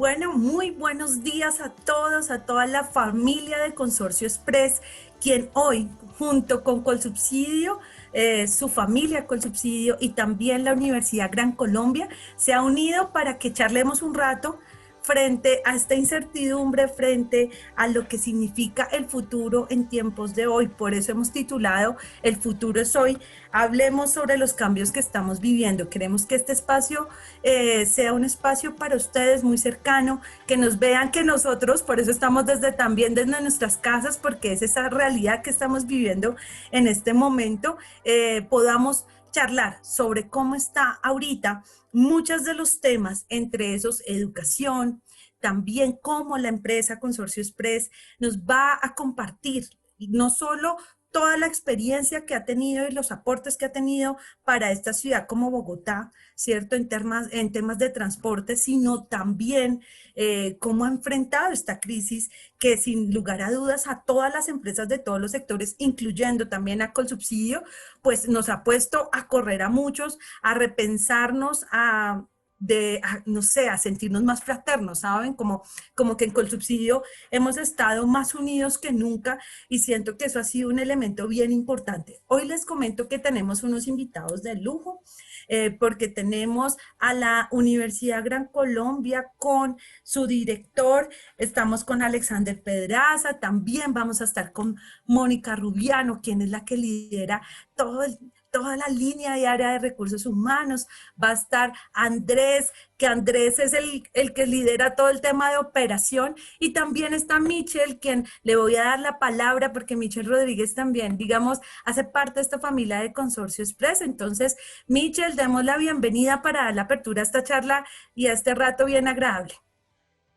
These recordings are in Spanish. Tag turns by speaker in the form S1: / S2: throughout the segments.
S1: Bueno, muy buenos días a todos, a toda la familia de Consorcio Express, quien hoy, junto con Colsubsidio, su familia Colsubsidio y también la Universidad Gran Colombia, se ha unido para que charlemos un rato frente a esta incertidumbre, frente a lo que significa el futuro en tiempos de hoy. Por eso hemos titulado El futuro es hoy. Hablemos sobre los cambios que estamos viviendo. Queremos que este espacio sea un espacio para ustedes muy cercano, que nos vean que nosotros, por eso estamos también desde nuestras casas, porque es esa realidad que estamos viviendo en este momento, podamos charlar sobre cómo está ahorita muchos de los temas, entre esos educación, también cómo la empresa Consorcio Express nos va a compartir no solo toda la experiencia que ha tenido y los aportes que ha tenido para esta ciudad como Bogotá, ¿cierto? En temas de transporte, sino también cómo ha enfrentado esta crisis que sin lugar a dudas a todas las empresas de todos los sectores, incluyendo también a Colsubsidio, pues nos ha puesto a correr a muchos, a repensarnos, no sé, a sentirnos más fraternos, ¿saben? Como que en Colsubsidio hemos estado más unidos que nunca y siento que eso ha sido un elemento bien importante. Hoy les comento que tenemos unos invitados de lujo, porque tenemos a la Universidad Gran Colombia con su director, estamos con Alexander Pedraza, también vamos a estar con Mónica Rubiano, quien es la que lidera toda la línea de área de recursos humanos. Va a estar Andrés, que Andrés es el que lidera todo el tema de operación, y también está Michelle, quien le voy a dar la palabra porque Michelle Rodríguez también, digamos, hace parte de esta familia de Consorcio Express. Entonces, Michelle, demos la bienvenida para dar la apertura a esta charla y a este rato bien agradable.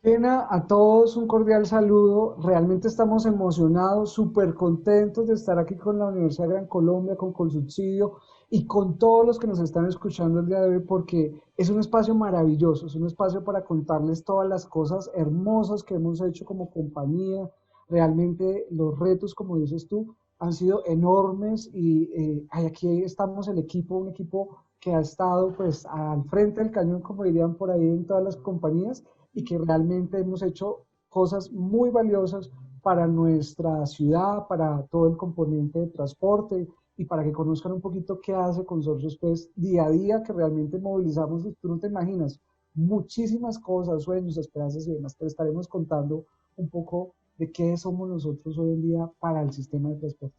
S2: Lena, a todos un cordial saludo. Realmente estamos emocionados, súper contentos de estar aquí con la Universidad Gran Colombia, con Colsubsidio y con todos los que nos están escuchando el día de hoy, porque es un espacio maravilloso, es un espacio para contarles todas las cosas hermosas que hemos hecho como compañía. Realmente los retos, como dices tú, han sido enormes y aquí estamos el equipo, un equipo que ha estado pues al frente del cañón, como dirían por ahí en todas las compañías, y que realmente hemos hecho cosas muy valiosas para nuestra ciudad, para todo el componente de transporte y para que conozcan un poquito qué hace Consorcio Express día a día, que realmente movilizamos, tú no te imaginas, muchísimas cosas, sueños, esperanzas y demás, pero estaremos contando un poco de qué somos nosotros hoy en día para el sistema de transporte.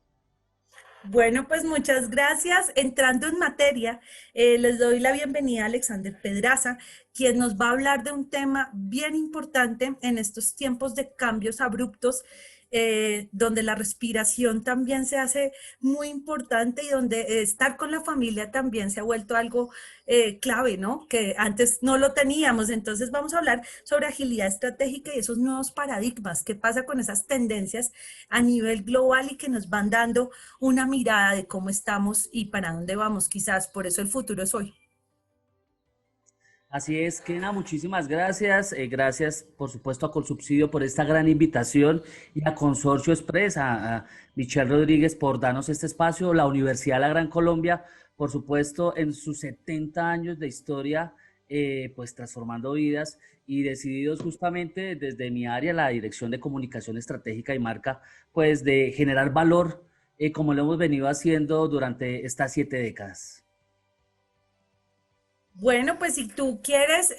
S1: Bueno, pues muchas gracias. Entrando en materia, les doy la bienvenida a Alexander Pedraza, quien nos va a hablar de un tema bien importante en estos tiempos de cambios abruptos, donde la respiración también se hace muy importante y donde estar con la familia también se ha vuelto algo clave, ¿no? Que antes no lo teníamos. Entonces vamos a hablar sobre agilidad estratégica y esos nuevos paradigmas. ¿Qué pasa con esas tendencias a nivel global y que nos van dando una mirada de cómo estamos y para dónde vamos? Quizás por eso el futuro es hoy.
S3: Así es, Kena, muchísimas gracias. Gracias, por supuesto, a Colsubsidio por esta gran invitación y a Consorcio Express, a Michelle Rodríguez por darnos este espacio, la Universidad de la Gran Colombia, por supuesto, en sus 70 años de historia, pues transformando vidas y decididos justamente desde mi área, la Dirección de Comunicación Estratégica y Marca, pues de generar valor, como lo hemos venido haciendo durante estas 7 décadas.
S1: Bueno, pues si tú quieres,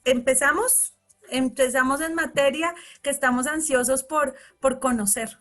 S1: empezamos en materia que estamos ansiosos por conocer.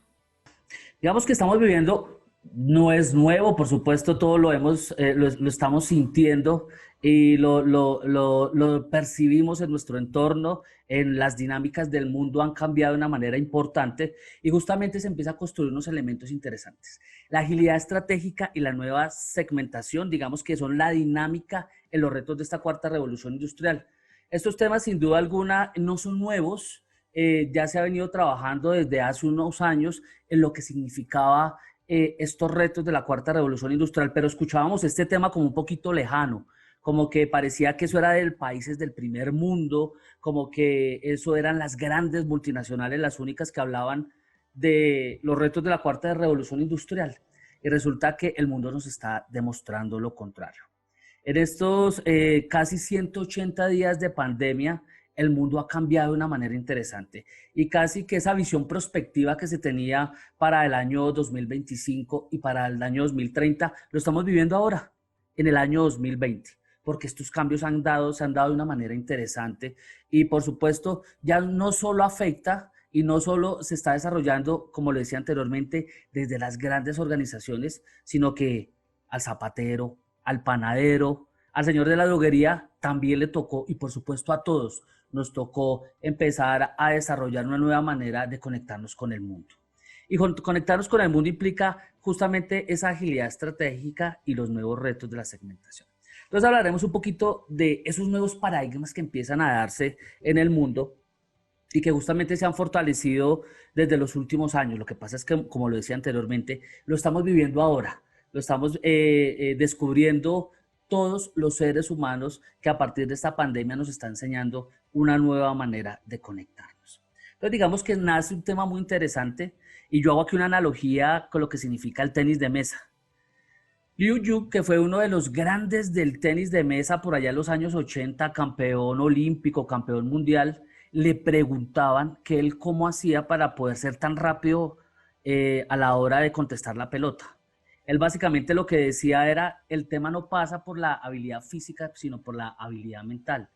S3: Digamos que estamos viviendo, no es nuevo, por supuesto, todo lo hemos, lo estamos sintiendo y lo percibimos en nuestro entorno, en las dinámicas del mundo han cambiado de una manera importante y justamente se empieza a construir unos elementos interesantes. La agilidad estratégica y la nueva segmentación, digamos que son la dinámica en los retos de esta cuarta revolución industrial. Estos temas, sin duda alguna, no son nuevos, ya se ha venido trabajando desde hace unos años en lo que significaba estos retos de la cuarta revolución industrial, pero escuchábamos este tema como un poquito lejano, como que parecía que eso era de países del primer mundo, como que eso eran las grandes multinacionales las únicas que hablaban de los retos de la cuarta revolución industrial. Y resulta que el mundo nos está demostrando lo contrario. En estos casi 180 días de pandemia, el mundo ha cambiado de una manera interesante y casi que esa visión prospectiva que se tenía para el año 2025 y para el año 2030 lo estamos viviendo ahora, en el año 2020, porque estos cambios se han dado de una manera interesante y por supuesto ya no solo afecta y no solo se está desarrollando, como le decía anteriormente, desde las grandes organizaciones, sino que al zapatero, al panadero, al señor de la droguería también le tocó, y por supuesto a todos, nos tocó empezar a desarrollar una nueva manera de conectarnos con el mundo. Y conectarnos con el mundo implica justamente esa agilidad estratégica y los nuevos retos de la segmentación. Entonces hablaremos un poquito de esos nuevos paradigmas que empiezan a darse en el mundo y que justamente se han fortalecido desde los últimos años. Lo que pasa es que, como lo decía anteriormente, lo estamos viviendo ahora, lo estamos descubriendo todos los seres humanos que a partir de esta pandemia nos está enseñando una nueva manera de conectarnos. Entonces digamos que nace un tema muy interesante y yo hago aquí una analogía con lo que significa el tenis de mesa. Liu Yu, que fue uno de los grandes del tenis de mesa por allá en los años 80, campeón olímpico, campeón mundial, le preguntaban que él cómo hacía para poder ser tan rápido a la hora de contestar la pelota. Él básicamente lo que decía era, el tema no pasa por la habilidad física, sino por la habilidad mental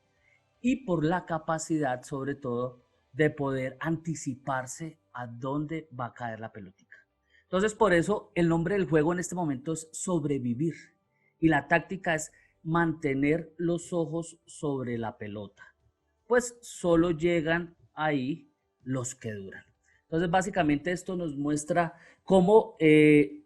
S3: y por la capacidad, sobre todo, de poder anticiparse a dónde va a caer la pelotita. Entonces, por eso el nombre del juego en este momento es sobrevivir y la táctica es mantener los ojos sobre la pelota, pues solo llegan ahí los que duran. Entonces, básicamente esto nos muestra cómo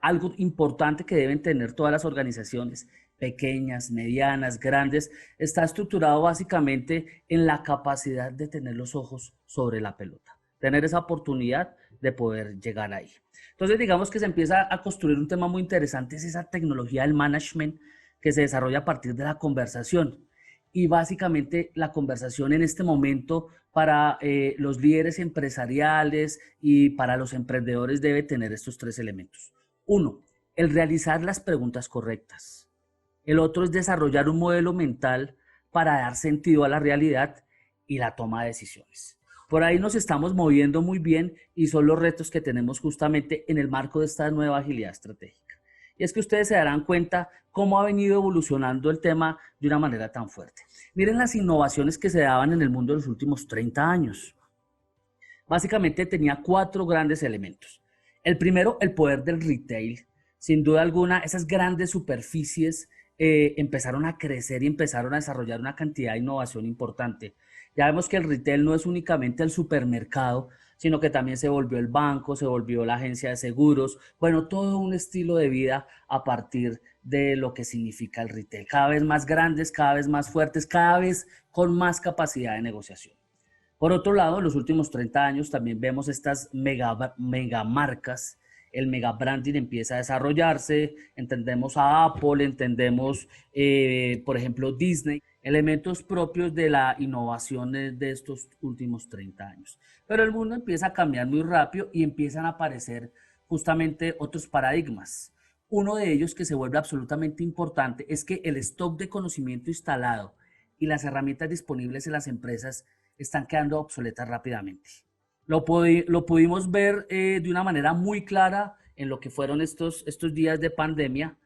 S3: algo importante que deben tener todas las organizaciones, pequeñas, medianas, grandes, está estructurado básicamente en la capacidad de tener los ojos sobre la pelota, tener esa oportunidad de poder llegar ahí. Entonces, digamos que se empieza a construir un tema muy interesante, es esa tecnología del management que se desarrolla a partir de la conversación. Y básicamente la conversación en este momento para los líderes empresariales y para los emprendedores debe tener estos tres elementos. Uno, el realizar las preguntas correctas. El otro es desarrollar un modelo mental para dar sentido a la realidad y la toma de decisiones. Por ahí nos estamos moviendo muy bien y son los retos que tenemos justamente en el marco de esta nueva agilidad estratégica. Y es que ustedes se darán cuenta cómo ha venido evolucionando el tema de una manera tan fuerte. Miren las innovaciones que se daban en el mundo en los últimos 30 años. Básicamente tenía 4 grandes elementos. El primero, el poder del retail. Sin duda alguna, esas grandes superficies empezaron a crecer y empezaron a desarrollar una cantidad de innovación importante. Ya vemos que el retail no es únicamente el supermercado, sino que también se volvió el banco, se volvió la agencia de seguros, bueno, todo un estilo de vida a partir de lo que significa el retail. Cada vez más grandes, cada vez más fuertes, cada vez con más capacidad de negociación. Por otro lado, en los últimos 30 años también vemos estas mega marcas, el mega branding empieza a desarrollarse, entendemos a Apple, entendemos, por ejemplo, Disney, elementos propios de la innovación de estos últimos 30 años. Pero el mundo empieza a cambiar muy rápido y empiezan a aparecer justamente otros paradigmas. Uno de ellos que se vuelve absolutamente importante es que el stock de conocimiento instalado y las herramientas disponibles en las empresas están quedando obsoletas rápidamente. Lo pudimos ver de una manera muy clara en lo que fueron estos días de pandemia,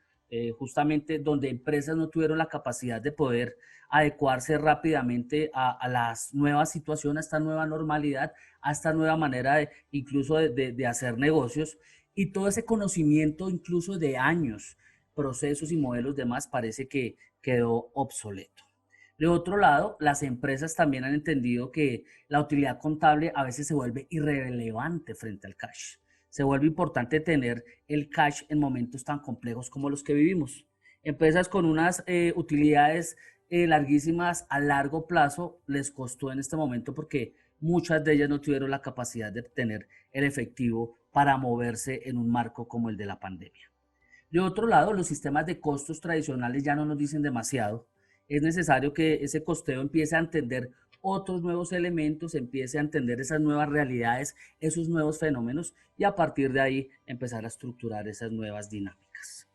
S3: justamente donde empresas no tuvieron la capacidad de poder adecuarse rápidamente a las nuevas situaciones, a esta nueva normalidad, a esta nueva manera incluso de hacer negocios, y todo ese conocimiento incluso de años, procesos y modelos demás parece que quedó obsoleto. De otro lado, las empresas también han entendido que la utilidad contable a veces se vuelve irrelevante frente al cash. Se vuelve importante tener el cash en momentos tan complejos como los que vivimos. Empresas con unas utilidades larguísimas a largo plazo les costó en este momento porque muchas de ellas no tuvieron la capacidad de tener el efectivo para moverse en un marco como el de la pandemia. De otro lado, los sistemas de costos tradicionales ya no nos dicen demasiado. Es necesario que ese costeo empiece a entender otros nuevos elementos, empiece a entender esas nuevas realidades, esos nuevos fenómenos y a partir de ahí empezar a estructurar esas nuevas dinámicas.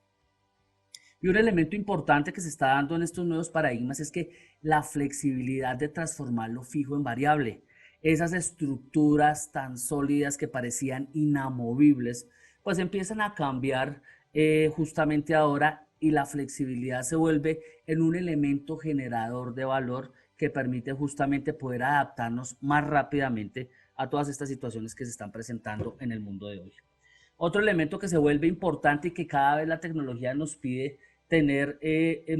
S3: Y un elemento importante que se está dando en estos nuevos paradigmas es que la flexibilidad de transformar lo fijo en variable, esas estructuras tan sólidas que parecían inamovibles, pues empiezan a cambiar justamente ahora y la flexibilidad se vuelve en un elemento generador de valor que permite justamente poder adaptarnos más rápidamente a todas estas situaciones que se están presentando en el mundo de hoy. Otro elemento que se vuelve importante y que cada vez la tecnología nos pide tener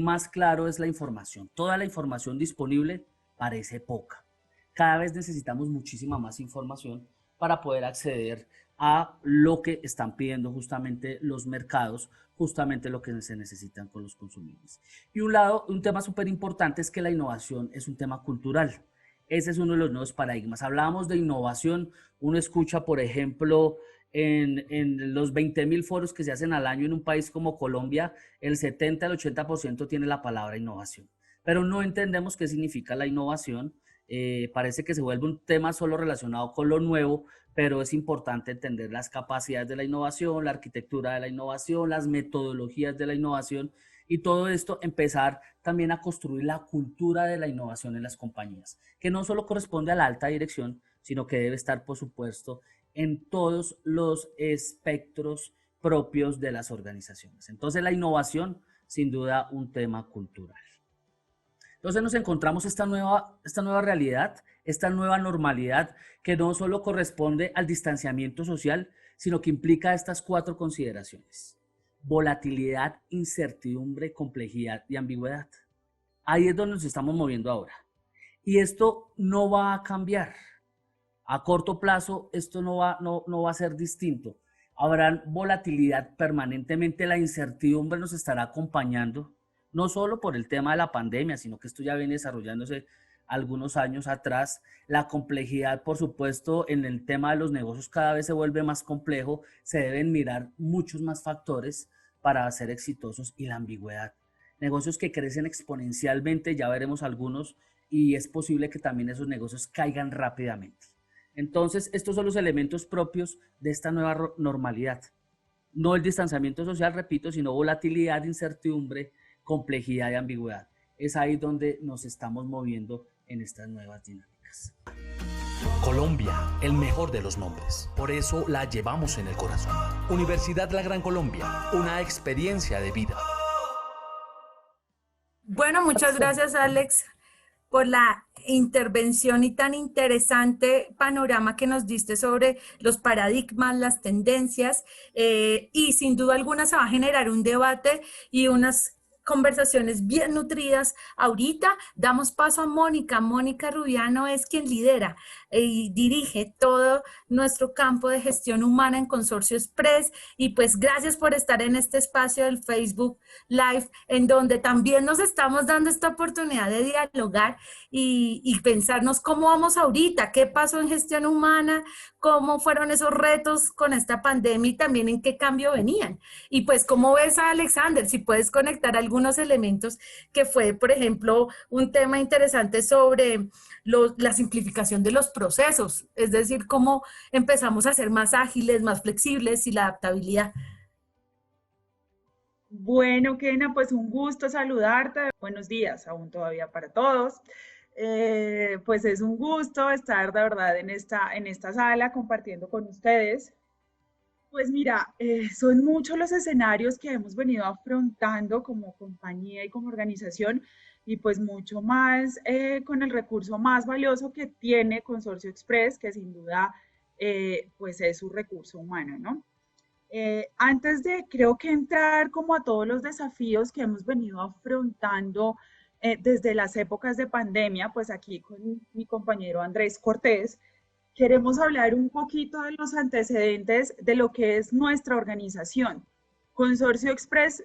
S3: más claro es la información. Toda la información disponible parece poca. Cada vez necesitamos muchísima más información para poder acceder a lo que están pidiendo justamente los mercados, justamente lo que se necesitan con los consumidores. Y un tema súper importante es que la innovación es un tema cultural. Ese es uno de los nuevos paradigmas. Hablábamos de innovación, uno escucha, por ejemplo, en los 20.000 foros que se hacen al año en un país como Colombia, el 70 al 80% tiene la palabra innovación. Pero no entendemos qué significa la innovación. Parece que se vuelve un tema solo relacionado con lo nuevo, pero es importante entender las capacidades de la innovación, la arquitectura de la innovación, las metodologías de la innovación y todo esto empezar también a construir la cultura de la innovación en las compañías, que no solo corresponde a la alta dirección, sino que debe estar, por supuesto, en todos los espectros propios de las organizaciones. Entonces, la innovación, sin duda, un tema cultural. Entonces nos encontramos esta nueva realidad, esta nueva normalidad que no solo corresponde al distanciamiento social, sino que implica estas 4 consideraciones: volatilidad, incertidumbre, complejidad y ambigüedad. Ahí es donde nos estamos moviendo ahora. Y esto no va a cambiar. A corto plazo esto no va a ser distinto. Habrá volatilidad permanentemente, la incertidumbre nos estará acompañando, no solo por el tema de la pandemia, sino que esto ya viene desarrollándose algunos años atrás. La complejidad, por supuesto, en el tema de los negocios cada vez se vuelve más complejo, se deben mirar muchos más factores para ser exitosos, y la ambigüedad. Negocios que crecen exponencialmente, ya veremos algunos, y es posible que también esos negocios caigan rápidamente. Entonces, estos son los elementos propios de esta nueva normalidad. No el distanciamiento social, repito, sino volatilidad, incertidumbre, complejidad y ambigüedad. Es ahí donde nos estamos moviendo en estas nuevas dinámicas.
S4: Colombia, el mejor de los nombres. Por eso la llevamos en el corazón. Universidad La Gran Colombia, una experiencia de vida.
S1: Bueno, muchas gracias, Alex, por la intervención y tan interesante panorama que nos diste sobre los paradigmas, las tendencias, y sin duda alguna se va a generar un debate y unas conversaciones bien nutridas. Ahorita damos paso a Mónica. Mónica Rubiano es quien lidera y dirige todo nuestro campo de gestión humana en Consorcio Express, y pues gracias por estar en este espacio del Facebook Live, en donde también nos estamos dando esta oportunidad de dialogar y pensarnos cómo vamos ahorita, qué pasó en gestión humana, cómo fueron esos retos con esta pandemia y también en qué cambio venían. Y pues, ¿cómo ves a Alexander? Si puedes conectar algunos elementos que fue, por ejemplo, un tema interesante sobre la simplificación de los procesos, es decir, cómo empezamos a ser más ágiles, más flexibles y la adaptabilidad.
S5: Bueno, Kena, pues un gusto saludarte. Buenos días aún todavía para todos. Pues es un gusto estar de verdad en esta sala compartiendo con ustedes. Pues mira, son muchos los escenarios que hemos venido afrontando como compañía y como organización, y pues mucho más con el recurso más valioso que tiene Consorcio Express, que sin duda pues es su recurso humano, ¿no? Antes de, creo que entrar como a todos los desafíos que hemos venido afrontando desde las épocas de pandemia, pues aquí con mi compañero Andrés Cortés, queremos hablar un poquito de los antecedentes de lo que es nuestra organización. Consorcio Express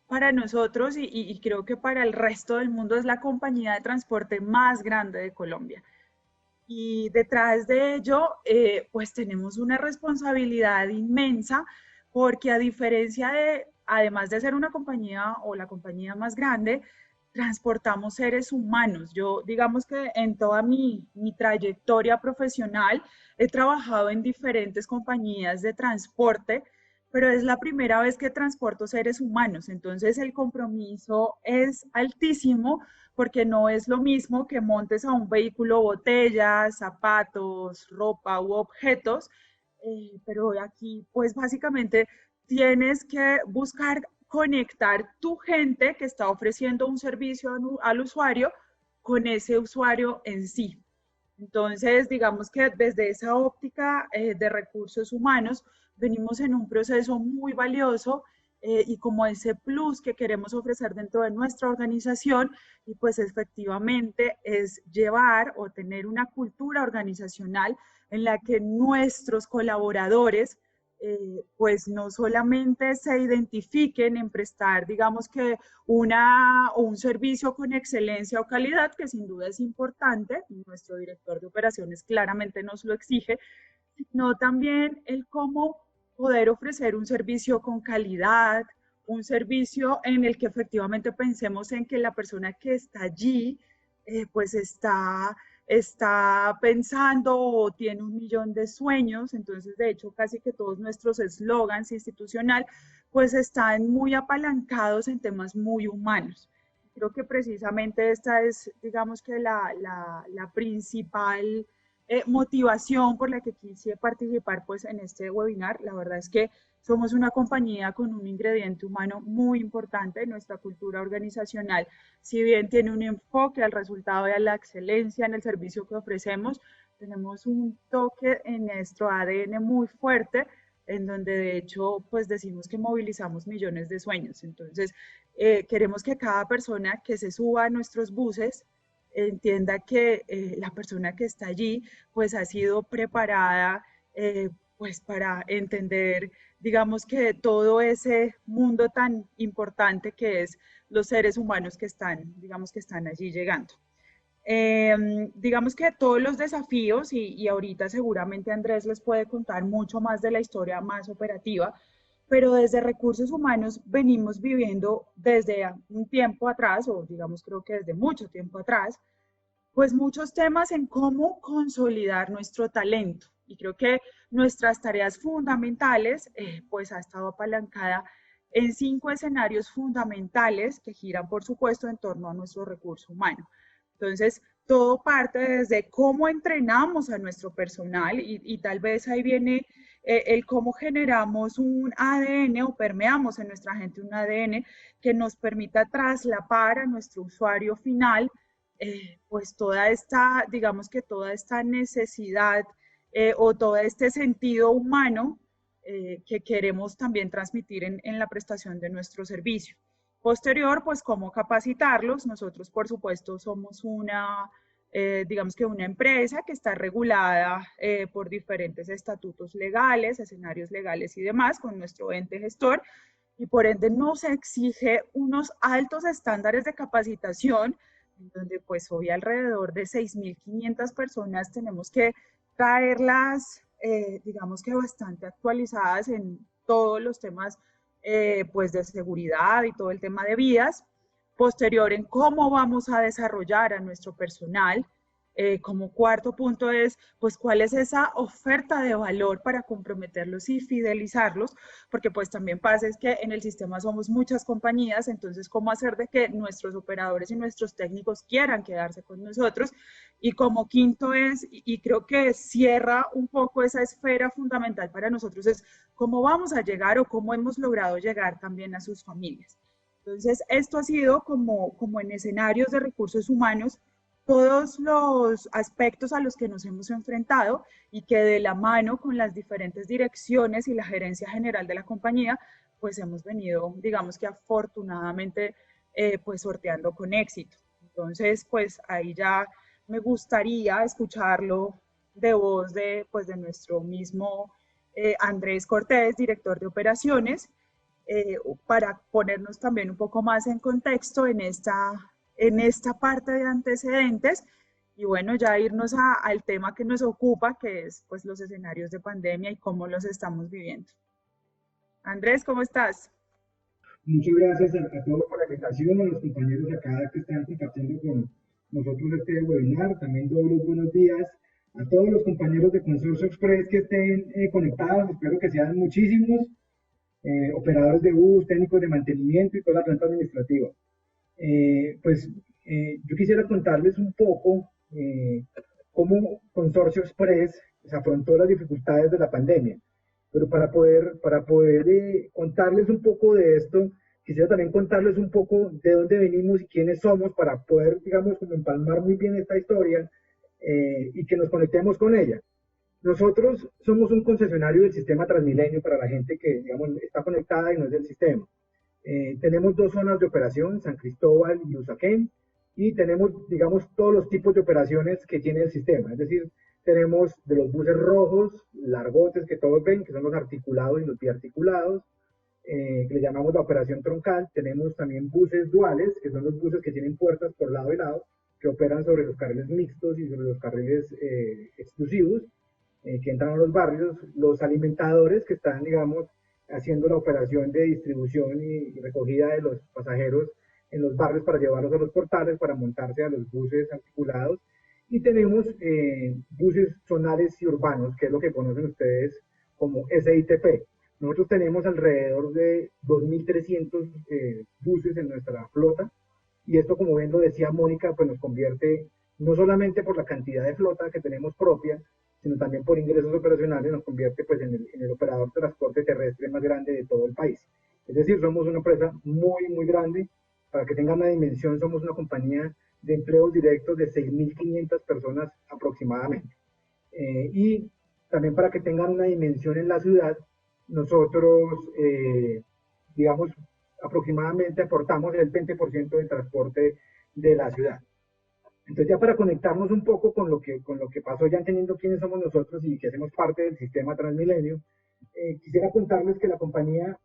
S5: para nosotros y creo que para el resto del mundo es la compañía de transporte más grande de Colombia. Y detrás de ello, pues tenemos una responsabilidad inmensa, porque a diferencia de, además de ser una compañía o la compañía más grande, transportamos seres humanos. Yo, digamos que en toda mi trayectoria profesional he trabajado en diferentes compañías de transporte, pero es la primera vez que transporto seres humanos, entonces el compromiso es altísimo porque no es lo mismo que montes a un vehículo botellas, zapatos, ropa u objetos, pero aquí pues básicamente tienes que buscar conectar tu gente que está ofreciendo un servicio al usuario con ese usuario en sí. Entonces, digamos que desde esa óptica de recursos humanos, venimos en un proceso muy valioso y como ese plus que queremos ofrecer dentro de nuestra organización, y pues efectivamente es llevar o tener una cultura organizacional en la que nuestros colaboradores pues no solamente se identifiquen en prestar, digamos que un servicio con excelencia o calidad, que sin duda es importante, y nuestro director de operaciones claramente nos lo exige, sino también el cómo poder ofrecer un servicio con calidad, un servicio en el que efectivamente pensemos en que la persona que está allí, pues está pensando o tiene un millón de sueños, entonces de hecho casi que todos nuestros eslogans institucional pues están muy apalancados en temas muy humanos. Creo que precisamente esta es, digamos que la principal motivación por la que quise participar pues en este webinar. La verdad es que somos una compañía con un ingrediente humano muy importante en nuestra cultura organizacional. Si bien tiene un enfoque al resultado y a la excelencia en el servicio que ofrecemos, tenemos un toque en nuestro ADN muy fuerte, en donde de hecho pues decimos que movilizamos millones de sueños. Entonces, queremos que cada persona que se suba a nuestros buses entienda que la persona que está allí pues ha sido preparada pues para entender, digamos que todo ese mundo tan importante que es los seres humanos que están, digamos que están allí llegando. Digamos que todos los desafíos, y ahorita seguramente Andrés les puede contar mucho más de la historia más operativa, pero desde recursos humanos venimos viviendo desde un tiempo atrás, o digamos creo que desde mucho tiempo atrás, pues muchos temas en cómo consolidar nuestro talento. Y creo que nuestras tareas fundamentales, pues ha estado apalancada en 5 escenarios fundamentales que giran, por supuesto, en torno a nuestro recurso humano. Entonces, todo parte desde cómo entrenamos a nuestro personal y tal vez ahí viene el cómo generamos un ADN o permeamos en nuestra gente un ADN que nos permita traslapar a nuestro usuario final pues toda esta, digamos que toda esta necesidad o todo este sentido humano que queremos también transmitir en la prestación de nuestro servicio. Posterior, pues cómo capacitarlos. Nosotros, por supuesto, somos digamos que una empresa que está regulada por diferentes estatutos legales, escenarios legales y demás, con nuestro ente gestor, y por ende nos exige unos altos estándares de capacitación, donde pues hoy alrededor de 6.500 personas tenemos que traerlas, digamos que bastante actualizadas en todos los temas pues de seguridad y todo el tema de vías. Posterior en cómo vamos a desarrollar a nuestro personal. Como cuarto punto es, pues, cuál es esa oferta de valor para comprometerlos y fidelizarlos, porque pues también pasa es que en el sistema somos muchas compañías, entonces cómo hacer de que nuestros operadores y nuestros técnicos quieran quedarse con nosotros. Y como quinto es, y creo que cierra un poco esa esfera fundamental para nosotros, es cómo vamos a llegar o cómo hemos logrado llegar también a sus familias. Entonces, esto ha sido como en escenarios de recursos humanos, todos los aspectos a los que nos hemos enfrentado y que de la mano con las diferentes direcciones y la gerencia general de la compañía, pues hemos venido, digamos que afortunadamente, pues sorteando con éxito. Entonces, pues ahí ya me gustaría escucharlo de voz pues de nuestro mismo Andrés Cortés, director de operaciones, para ponernos también un poco más en contexto en esta parte de antecedentes y bueno, ya irnos al tema que nos ocupa, que es pues los escenarios de pandemia y cómo los estamos viviendo. Andrés, ¿cómo estás?
S6: Muchas gracias a todos por la invitación, a los compañeros acá que están compartiendo con nosotros este webinar. También doy los buenos días a todos los compañeros de Consorcio Express que estén conectados. Espero que sean muchísimos. operadores de bus, técnicos de mantenimiento y toda la planta administrativa. Yo quisiera contarles un poco cómo Consorcio Express se afrontó las dificultades de la pandemia. Pero para poder contarles un poco de esto, quisiera también contarles un poco de dónde venimos y quiénes somos para poder, digamos, como empalmar muy bien esta historia y que nos conectemos con ella. Nosotros somos un concesionario del sistema Transmilenio para la gente que, digamos, está conectada y no es del sistema. Tenemos 2 zonas de operación, San Cristóbal y Usaquén, y tenemos, digamos, todos los tipos de operaciones que tiene el sistema. Es decir, tenemos de los buses rojos, largotes que todos ven, que son los articulados y los biarticulados, que le llamamos la operación troncal. Tenemos también buses duales, que son los buses que tienen puertas por lado y lado, que operan sobre los carriles mixtos y sobre los carriles exclusivos, que entran a los barrios. Los alimentadores, que están, digamos, haciendo la operación de distribución y recogida de los pasajeros en los barrios para llevarlos a los portales, para montarse a los buses articulados. Y tenemos buses zonales y urbanos, que es lo que conocen ustedes como SITP. Nosotros tenemos alrededor de 2.300 buses en nuestra flota, y esto, como bien lo decía Mónica, pues nos convierte, no solamente por la cantidad de flota que tenemos propia, sino también por ingresos operacionales, nos convierte pues en el operador de transporte terrestre más grande de todo el país. Es decir, somos una empresa muy, muy grande. Para que tengan una dimensión, somos una compañía de empleos directos de 6.500 personas aproximadamente. Y también para que tengan una dimensión en la ciudad, nosotros, digamos, aproximadamente aportamos el 20% del transporte de la ciudad. Entonces, ya para conectarnos un poco con lo que pasó, ya entendiendo quiénes somos nosotros y que hacemos parte del sistema Transmilenio, quisiera contarles que la compañía,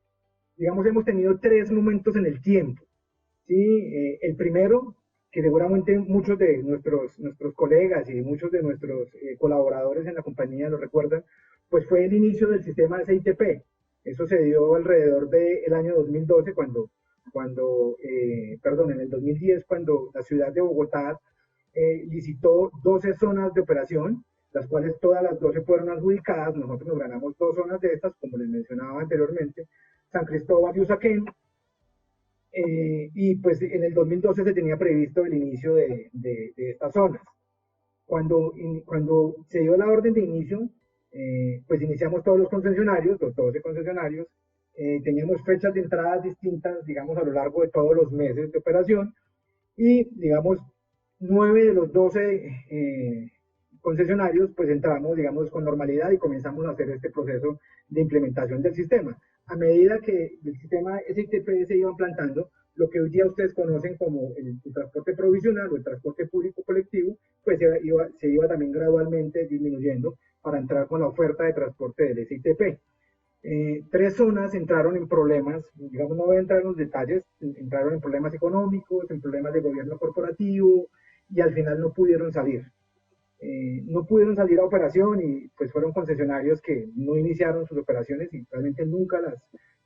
S6: digamos, hemos tenido 3 momentos en el tiempo. ¿Sí? El primero, que seguramente muchos de nuestros colegas y muchos de nuestros colaboradores en la compañía lo recuerdan, pues fue el inicio del sistema SITP. Eso se dio alrededor del año 2012, en el 2010, cuando la ciudad de Bogotá licitó 12 zonas de operación, las cuales todas las 12 fueron adjudicadas. Nosotros nos ganamos 2 zonas de estas, como les mencionaba anteriormente, San Cristóbal y Usaquén. Y pues en el 2012 se tenía previsto el inicio de estas zonas. Cuando se dio la orden de inicio, pues iniciamos todos los concesionarios, los 12 concesionarios. Teníamos fechas de entradas distintas, digamos, a lo largo de todos los meses de operación, y digamos 9 de los 12 concesionarios pues entramos, digamos, con normalidad y comenzamos a hacer este proceso de implementación del sistema. A medida que el sistema SITP se iba implantando, lo que hoy día ustedes conocen como el transporte provisional o el transporte público colectivo, pues se iba también gradualmente disminuyendo para entrar con la oferta de transporte del SITP. 3 zonas entraron en problemas, digamos, no voy a entrar en los detalles, entraron en problemas económicos, en problemas de gobierno corporativo, y al final no pudieron salir. No pudieron salir a operación, y pues fueron concesionarios que no iniciaron sus operaciones y realmente nunca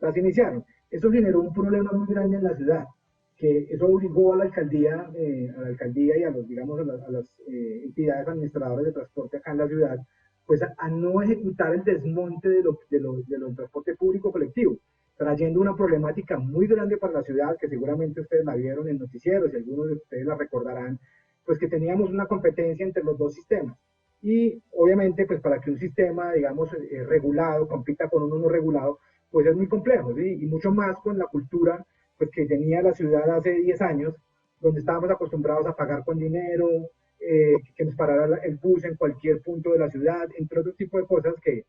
S6: las iniciaron. Eso generó un problema muy grande en la ciudad, que eso obligó a la alcaldía y a los, digamos, a las entidades administradoras de transporte acá en la ciudad, pues a no ejecutar el desmonte del transporte público colectivo, trayendo una problemática muy grande para la ciudad, que seguramente ustedes la vieron en noticieros y algunos de ustedes la recordarán, pues que teníamos una competencia entre los 2 sistemas. Y obviamente, pues para que un sistema, digamos, regulado compita con uno no regulado, pues es muy complejo, ¿sí? Y mucho más con la cultura pues, que tenía la ciudad hace 10 años, donde estábamos acostumbrados a pagar con dinero, que nos parara el bus en cualquier punto de la ciudad, entre otro tipo de cosas, que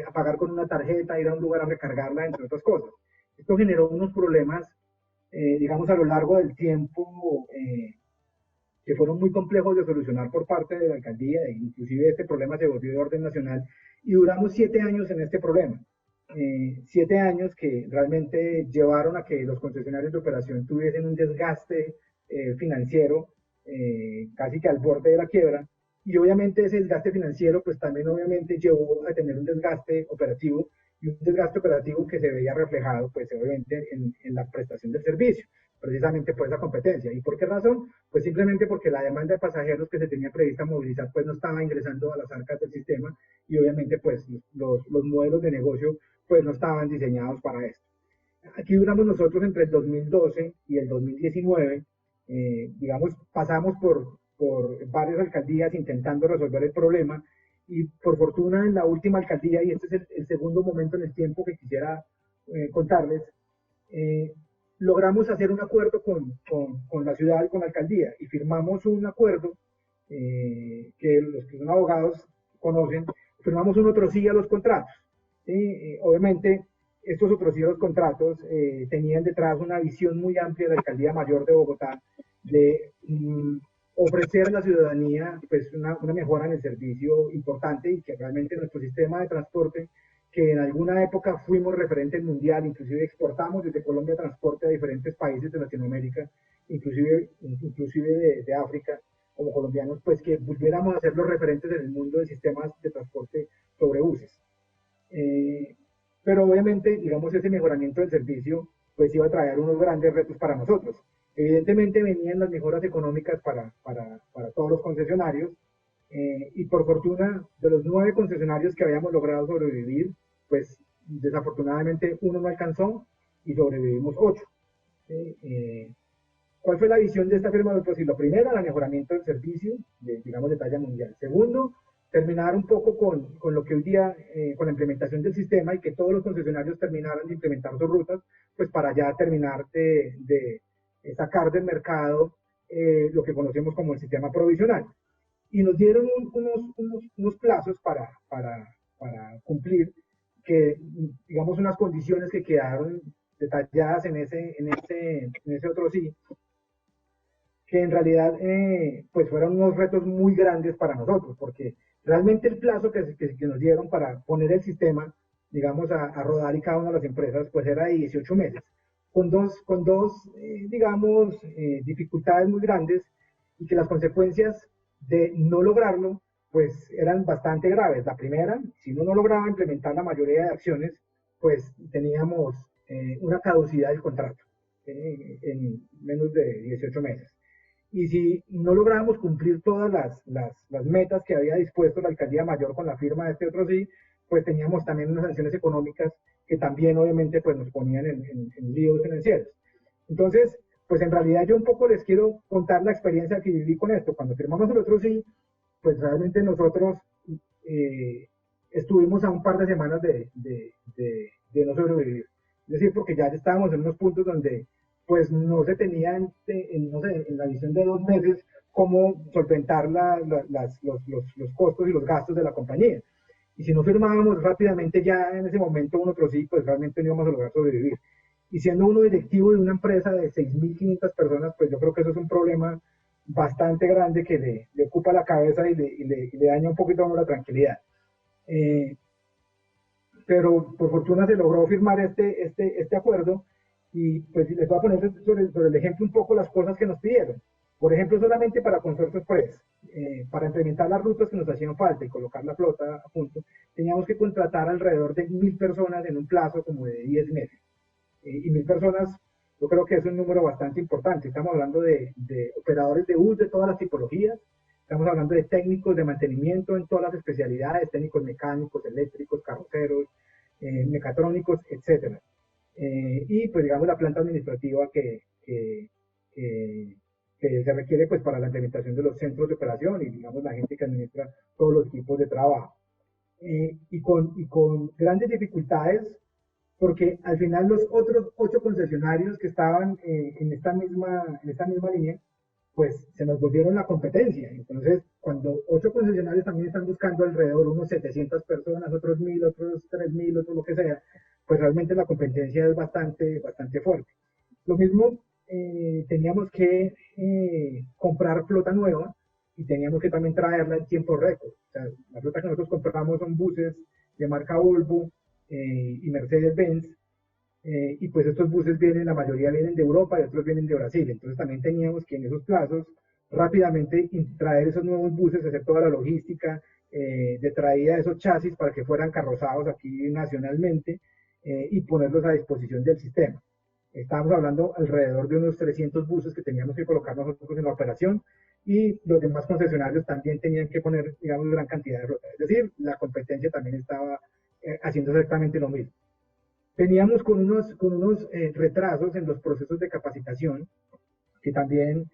S6: a pagar con una tarjeta, ir a un lugar a recargarla, entre otras cosas. Esto generó unos problemas, digamos, a lo largo del tiempo, que fueron muy complejos de solucionar por parte de la alcaldía, e inclusive este problema se volvió de orden nacional, y duramos 7 años en este problema. 7 años que realmente llevaron a que los concesionarios de operación tuviesen un desgaste financiero, casi que al borde de la quiebra, y obviamente ese desgaste financiero pues también obviamente llevó a tener un desgaste operativo, y un desgaste operativo que se veía reflejado pues obviamente en la prestación del servicio, precisamente por esa competencia. ¿Y por qué razón? Pues simplemente porque la demanda de pasajeros que se tenía prevista movilizar pues no estaba ingresando a las arcas del sistema, y obviamente pues los modelos de negocio pues no estaban diseñados para esto. Aquí duramos nosotros entre el 2012 y el 2019, digamos, pasamos por varias alcaldías intentando resolver el problema y por fortuna en la última alcaldía, y este es el segundo momento en el tiempo que quisiera contarles, logramos hacer un acuerdo con la ciudad y con la alcaldía y firmamos un acuerdo que los que son abogados conocen, firmamos un otro sí a los contratos. Obviamente, estos otros sí a los contratos tenían detrás una visión muy amplia de la Alcaldía Mayor de Bogotá de ofrecer a la ciudadanía pues, una mejora en el servicio importante y que realmente nuestro sistema de transporte, que en alguna época fuimos referente mundial, inclusive exportamos desde Colombia transporte a diferentes países de Latinoamérica, inclusive de África, como colombianos, pues que volviéramos a ser los referentes en el mundo de sistemas de transporte sobre buses. Pero obviamente, digamos, ese mejoramiento del servicio pues iba a traer unos grandes retos para nosotros. Evidentemente venían las mejoras económicas para todos los concesionarios, y por fortuna de los 9 concesionarios que habíamos logrado sobrevivir, pues desafortunadamente uno no alcanzó y sobrevivimos 8. ¿Cuál fue la visión de esta firma? Pues lo primero, el mejoramiento del servicio, digamos, de talla mundial. Segundo, terminar un poco con lo que hoy día, con la implementación del sistema y que todos los concesionarios terminaran de implementar sus rutas, pues para ya terminar de sacar del mercado lo que conocemos como el sistema provisional. Y nos dieron unos plazos para cumplir, que digamos unas condiciones que quedaron detalladas en ese otro sí, que en realidad pues fueron unos retos muy grandes para nosotros, porque realmente el plazo que nos dieron para poner el sistema, digamos, a rodar y cada una de las empresas, pues era de 18 meses, con dos digamos, dificultades muy grandes y que las consecuencias de no lograrlo, pues eran bastante graves. La primera, si uno no lograba implementar la mayoría de acciones, pues teníamos una caducidad del contrato en menos de 18 meses. Y si no lográbamos cumplir todas las metas que había dispuesto la Alcaldía Mayor con la firma de este otro sí, pues teníamos también unas sanciones económicas que también obviamente pues nos ponían en líos financieros. Entonces, pues en realidad yo un poco les quiero contar la experiencia que viví con esto. Cuando firmamos el otro sí, pues realmente nosotros estuvimos a un par de semanas de no sobrevivir. Es decir, porque ya estábamos en unos puntos donde pues no se tenía no sé, en la visión de 2 meses cómo solventar los costos y los gastos de la compañía. Y si no firmábamos rápidamente ya en ese momento un otro sí, pues realmente no íbamos a lograr sobrevivir. Y siendo uno directivo de una empresa de 6.500 personas, pues yo creo que eso es un problema bastante grande que le ocupa la cabeza y le daña un poquito a uno la tranquilidad. Pero por fortuna se logró firmar este acuerdo y pues les voy a poner sobre el ejemplo un poco las cosas que nos pidieron. Por ejemplo, solamente para Consorcio Express, para implementar las rutas que nos hacían falta y colocar la flota a punto, teníamos que contratar alrededor de 1.000 personas en un plazo como de 10 meses. Y 1.000 personas, yo creo que es un número bastante importante. Estamos hablando de operadores de bus de todas las tipologías, estamos hablando de técnicos de mantenimiento en todas las especialidades, técnicos mecánicos, eléctricos, carroceros, mecatrónicos, etc. Y pues digamos la planta administrativa que se requiere pues para la implementación de los centros de operación y digamos la gente que administra todos los equipos de trabajo. Y con grandes dificultades, porque al final los otros 8 concesionarios que estaban en esta misma línea, pues se nos volvieron la competencia. Entonces, cuando 8 concesionarios también están buscando alrededor unos 700 personas, otros 1.000, otros 3.000, otros lo que sea, pues realmente la competencia es bastante fuerte. Lo mismo, teníamos que comprar flota nueva y teníamos que también traerla en tiempo récord. O sea, la flota que nosotros compramos son buses de marca Volvo y Mercedes-Benz, y pues estos buses la mayoría vienen de Europa y otros vienen de Brasil. Entonces también teníamos que en esos plazos rápidamente traer esos nuevos buses, hacer toda la logística de traída de esos chasis para que fueran carrozados aquí nacionalmente y ponerlos a disposición del sistema. Estábamos hablando alrededor de unos 300 buses que teníamos que colocar nosotros en la operación y los demás concesionarios también tenían que poner, digamos, gran cantidad de rutas. Es decir, la competencia también estaba haciendo exactamente lo mismo. Veníamos con unos retrasos en los procesos de capacitación, que también,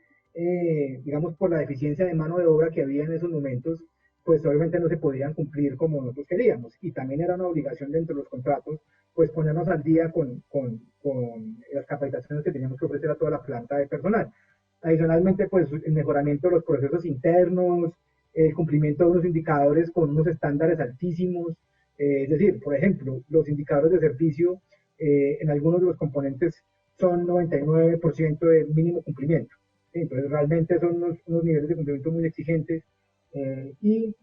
S6: digamos, por la deficiencia de mano de obra que había en esos momentos, pues obviamente no se podían cumplir como nosotros queríamos. Y también era una obligación dentro de los contratos, pues ponernos al día con las capacitaciones que teníamos que ofrecer a toda la planta de personal. Adicionalmente, pues el mejoramiento de los procesos internos, el cumplimiento de unos indicadores con unos estándares altísimos, es decir, por ejemplo, los indicadores de servicio en algunos de los componentes son 99% de mínimo cumplimiento. ¿Sí? Entonces, realmente son unos niveles de cumplimiento muy exigentes y,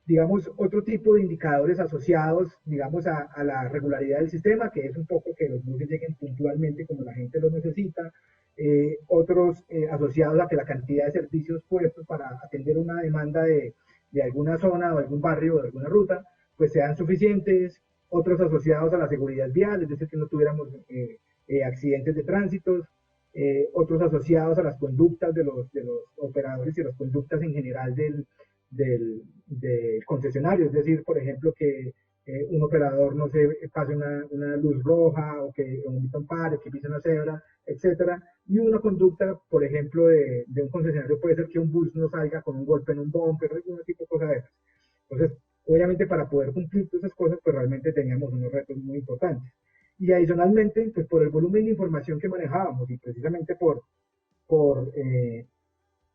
S6: digamos, otro tipo de indicadores asociados, digamos, a la regularidad del sistema, que es un poco que los buses lleguen puntualmente como la gente los necesita, otros asociados a que la cantidad de servicios puestos para atender una demanda de alguna zona o algún barrio o de alguna ruta, pues sean suficientes, otros asociados a la seguridad vial, es decir, que no tuviéramos accidentes de tránsito, otros asociados a las conductas de los operadores y las conductas en general del concesionario, es decir, por ejemplo, que un operador no se pase una luz roja o que omita un pare, que pise una cebra, etcétera. Y una conducta, por ejemplo, de un concesionario puede ser que un bus no salga con un golpe en un bumper, algún tipo de cosas de esas. Entonces, obviamente para poder cumplir todas esas cosas, pues realmente teníamos unos retos muy importantes. Y adicionalmente, pues por el volumen de información que manejábamos y precisamente por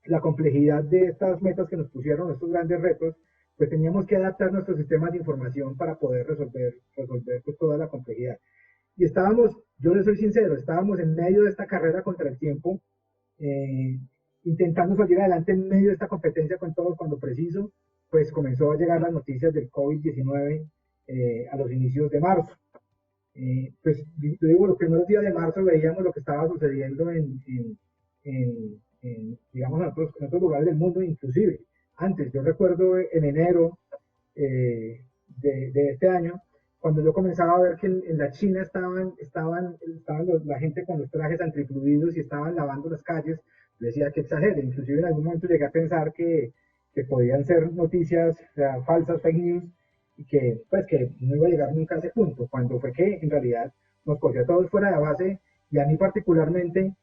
S6: la complejidad de estas metas que nos pusieron, estos grandes retos, pues teníamos que adaptar nuestros sistemas de información para poder resolver pues, toda la complejidad. Y estábamos, yo les soy sincero, estábamos en medio de esta carrera contra el tiempo, intentando salir adelante en medio de esta competencia con todos cuando preciso, pues comenzó a llegar las noticias del COVID-19 a los inicios de marzo. Pues yo digo, los primeros días de marzo veíamos lo que estaba sucediendo digamos, en otros lugares del mundo, inclusive. Antes, yo recuerdo en enero de este año, cuando yo comenzaba a ver que en la China estaban la gente con los trajes antifluidos y estaban lavando las calles, decía que exagere. Inclusive en algún momento llegué a pensar que podían ser noticias, o sea, falsas, fake news, y que pues que no iba a llegar nunca a ese punto, cuando fue que en realidad nos cogió a todos fuera de base, y a mí particularmente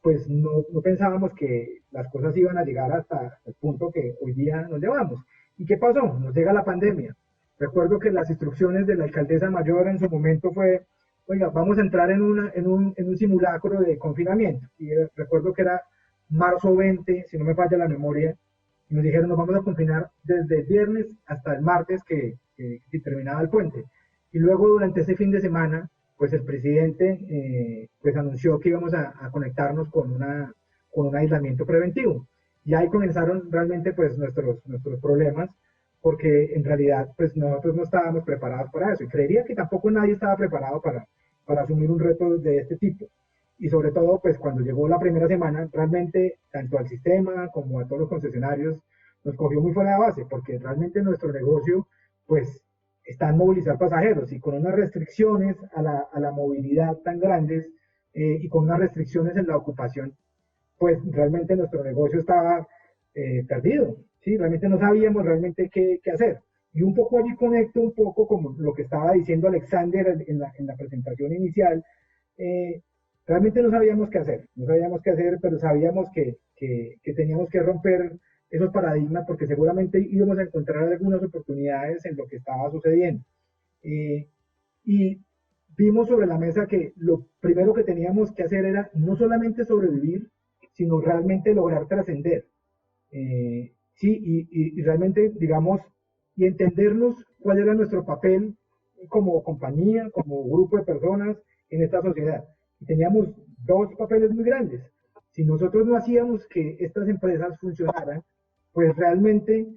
S6: pues no pensábamos que las cosas iban a llegar hasta el punto que hoy día nos llevamos. ¿Y qué pasó? Nos llega la pandemia. Recuerdo que las instrucciones de la alcaldesa mayor en su momento fue, oiga, vamos a entrar en un simulacro de confinamiento. Y recuerdo que era marzo 20, si no me falla la memoria, y nos dijeron, nos vamos a confinar desde el viernes hasta el martes que terminaba el puente. Y luego durante ese fin de semana, pues el presidente pues anunció que íbamos a conectarnos con un aislamiento preventivo. Y ahí comenzaron realmente pues nuestros problemas, porque en realidad pues nosotros no estábamos preparados para eso. Y creería que tampoco nadie estaba preparado para asumir un reto de este tipo. Y sobre todo pues cuando llegó la primera semana, realmente tanto al sistema como a todos los concesionarios nos cogió muy fuera de base, porque realmente nuestro negocio pues está en movilizar pasajeros y con unas restricciones a la movilidad tan grandes y con unas restricciones en la ocupación, pues realmente nuestro negocio estaba perdido, ¿sí? Realmente no sabíamos realmente qué hacer. Y un poco allí conecto un poco como lo que estaba diciendo Alexander en la presentación inicial, realmente no sabíamos qué hacer, pero sabíamos que teníamos que romper esos paradigmas porque seguramente íbamos a encontrar algunas oportunidades en lo que estaba sucediendo. Y vimos sobre la mesa que lo primero que teníamos que hacer era no solamente sobrevivir, sino realmente lograr trascender. Sí, y realmente, digamos, y entendernos cuál era nuestro papel como compañía, como grupo de personas en esta sociedad. Y teníamos dos papeles muy grandes. Si nosotros no hacíamos que estas empresas funcionaran, pues realmente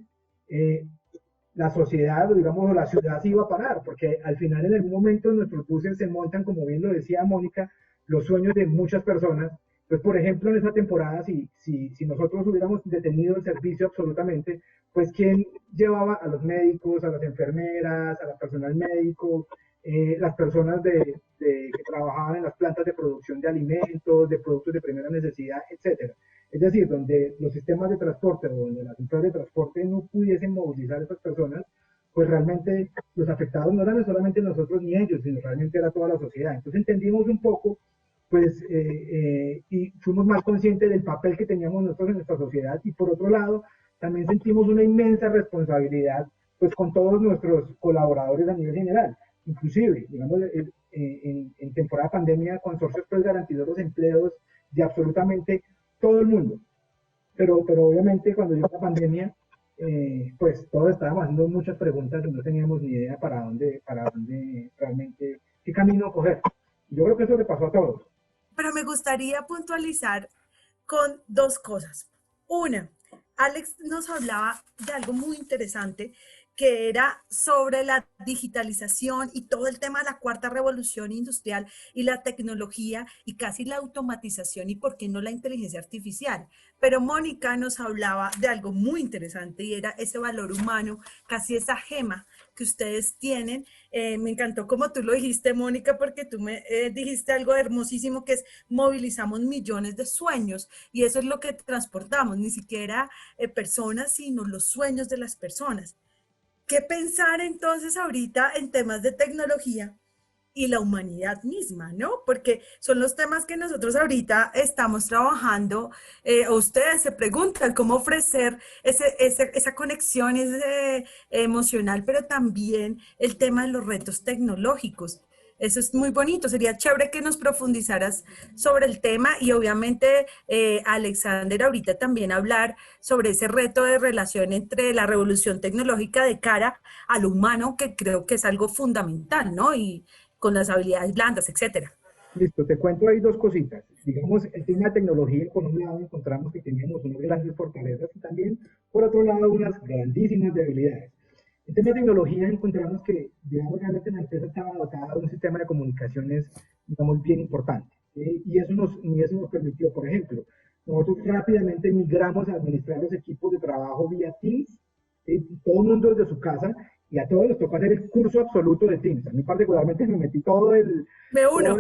S6: la sociedad, o digamos, la ciudad se iba a parar, porque al final en algún momento nuestros buses se montan, como bien lo decía Mónica, los sueños de muchas personas. Pues, por ejemplo, en esa temporada, si nosotros hubiéramos detenido el servicio absolutamente, pues ¿quién llevaba a los médicos, a las enfermeras, al personal médico, las personas que trabajaban en las plantas de producción de alimentos, de productos de primera necesidad, etcétera? Es decir, donde los sistemas de transporte o donde las empresas de transporte no pudiesen movilizar a esas personas, pues realmente los afectados no eran solamente nosotros ni ellos, sino realmente era toda la sociedad. Entonces entendimos un poco, pues, y fuimos más conscientes del papel que teníamos nosotros en nuestra sociedad, y por otro lado, también sentimos una inmensa responsabilidad, pues, con todos nuestros colaboradores a nivel general. Inclusive, digamos, en temporada de pandemia, Consorcio Express garantizó los empleos de absolutamente todo el mundo. Pero obviamente cuando llegó la pandemia, pues todos estábamos haciendo muchas preguntas y no teníamos ni idea para dónde realmente, qué camino coger. Yo creo que eso le pasó a todos.
S1: Pero me gustaría puntualizar con dos cosas. Una, Alex nos hablaba de algo muy interesante, que era sobre la digitalización y todo el tema de la cuarta revolución industrial y la tecnología y casi la automatización y por qué no la inteligencia artificial. Pero Mónica nos hablaba de algo muy interesante y era ese valor humano, casi esa gema que ustedes tienen. Me encantó como tú lo dijiste, Mónica, porque tú me dijiste algo hermosísimo, que es movilizamos millones de sueños, y eso es lo que transportamos, ni siquiera personas, sino los sueños de las personas. ¿Qué pensar entonces ahorita en temas de tecnología y la humanidad misma, ¿no? Porque son los temas que nosotros ahorita estamos trabajando, o ustedes se preguntan cómo ofrecer esa conexión emocional, pero también el tema de los retos tecnológicos. Eso es muy bonito, sería chévere que nos profundizaras sobre el tema y obviamente, Alexander, ahorita también hablar sobre ese reto de relación entre la revolución tecnológica de cara al humano, que creo que es algo fundamental, ¿no? Y con las habilidades blandas, etcétera.
S6: Listo, te cuento ahí dos cositas. Digamos, el tema de tecnología, por un lado encontramos que teníamos unas grandes fortalezas y también, por otro lado, unas grandísimas debilidades. En tema de tecnología encontramos que, digamos, realmente la empresa estaba dotada de un sistema de comunicaciones, digamos, bien importante. Y eso nos permitió, por ejemplo, nosotros rápidamente migramos a administrar los equipos de trabajo vía Teams, todo el mundo desde su casa, y a todos les tocó hacer el curso absoluto de Teams. A mí particularmente me metí todo el...
S1: Me uno.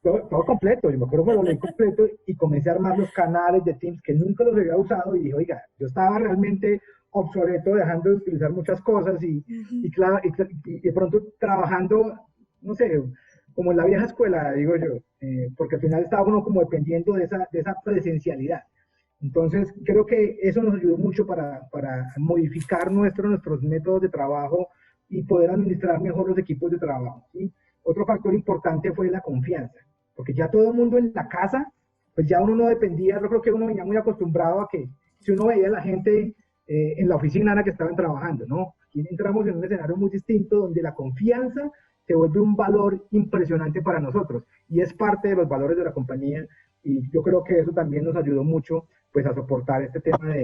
S6: Todo completo, yo me acuerdo que lo leí completo y comencé a armar los canales de Teams que nunca los había usado y dije, oiga, yo estaba realmente obsoleto dejando de utilizar muchas cosas y de pronto trabajando, no sé, como en la vieja escuela, digo yo, porque al final estaba uno como dependiendo de esa presencialidad. Entonces, creo que eso nos ayudó mucho para modificar nuestros métodos de trabajo y poder administrar mejor los equipos de trabajo, ¿sí? Otro factor importante fue la confianza, porque ya todo el mundo en la casa, pues ya uno no dependía, yo creo que uno venía muy acostumbrado a que si uno veía a la gente en la oficina en la que estaban trabajando, ¿no? Aquí entramos en un escenario muy distinto donde la confianza se vuelve un valor impresionante para nosotros y es parte de los valores de la compañía y yo creo que eso también nos ayudó mucho pues a soportar este tema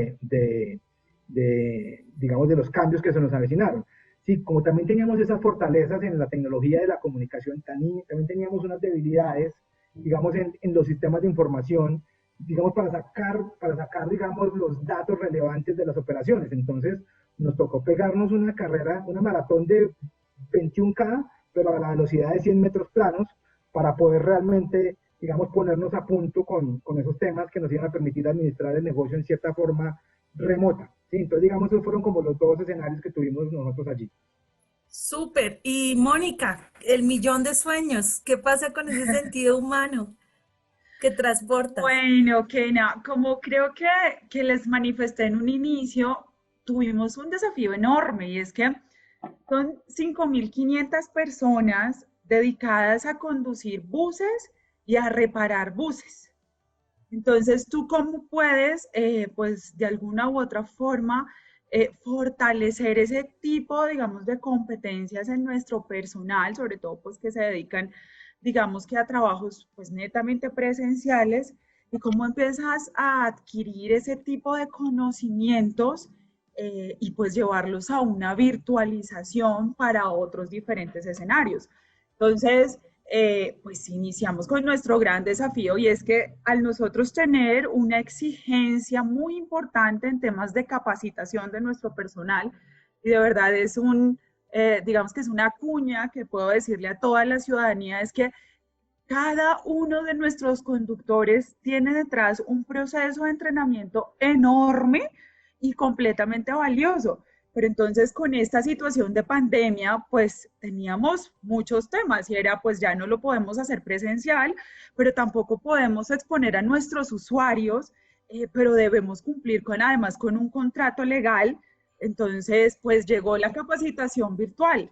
S6: digamos, de los cambios que se nos avecinaron. Sí, como también teníamos esas fortalezas en la tecnología de la comunicación, también teníamos unas debilidades, digamos, en los sistemas de información, digamos, para sacar, digamos, los datos relevantes de las operaciones. Entonces, nos tocó pegarnos una carrera, una maratón de 21K, pero a la velocidad de 100 metros planos, para poder realmente, digamos, ponernos a punto con esos temas que nos iban a permitir administrar el negocio en cierta forma remota. ¿Sí? Entonces, digamos, esos fueron como los dos escenarios que tuvimos nosotros allí.
S1: Súper. Y Mónica, el millón de sueños, ¿qué pasa con ese sentido humano que transportas?
S5: Bueno, Kena, como creo que les manifesté en un inicio, tuvimos un desafío enorme y es que son 5.500 personas dedicadas a conducir buses y a reparar buses. Entonces, ¿tú cómo puedes, pues, de alguna u otra forma, fortalecer ese tipo, digamos, de competencias en nuestro personal, sobre todo, pues, que se dedican, digamos, que a trabajos, pues, netamente presenciales, y cómo empiezas a adquirir ese tipo de conocimientos y, pues, llevarlos a una virtualización para otros diferentes escenarios? Entonces, pues iniciamos con nuestro gran desafío y es que al nosotros tener una exigencia muy importante en temas de capacitación de nuestro personal, y de verdad es digamos que es una cuña que puedo decirle a toda la ciudadanía, es que cada uno de nuestros conductores tiene detrás un proceso de entrenamiento enorme y completamente valioso. Pero entonces con esta situación de pandemia, pues teníamos muchos temas y era, pues ya no lo podemos hacer presencial, pero tampoco podemos exponer a nuestros usuarios, pero debemos cumplir con, además, con un contrato legal. Entonces, pues llegó la capacitación virtual.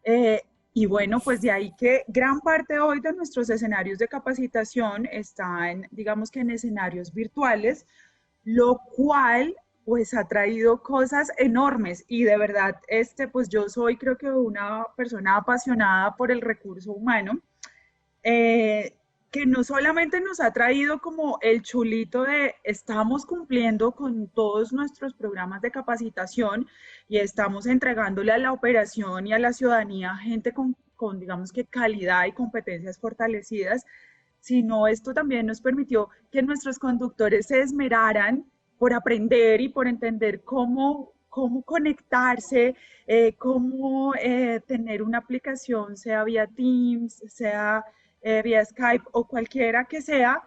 S5: Eh, y bueno, pues de ahí que gran parte hoy de nuestros escenarios de capacitación están, digamos que en escenarios virtuales, lo cual pues ha traído cosas enormes y de verdad, pues yo soy creo que una persona apasionada por el recurso humano, eh, que no solamente nos ha traído como el chulito de estamos cumpliendo con todos nuestros programas de capacitación y estamos entregándole a la operación y a la ciudadanía gente con digamos que calidad y competencias fortalecidas, sino esto también nos permitió que nuestros conductores se esmeraran por aprender y por entender cómo conectarse, cómo tener una aplicación, sea vía Teams, sea vía Skype o cualquiera que sea,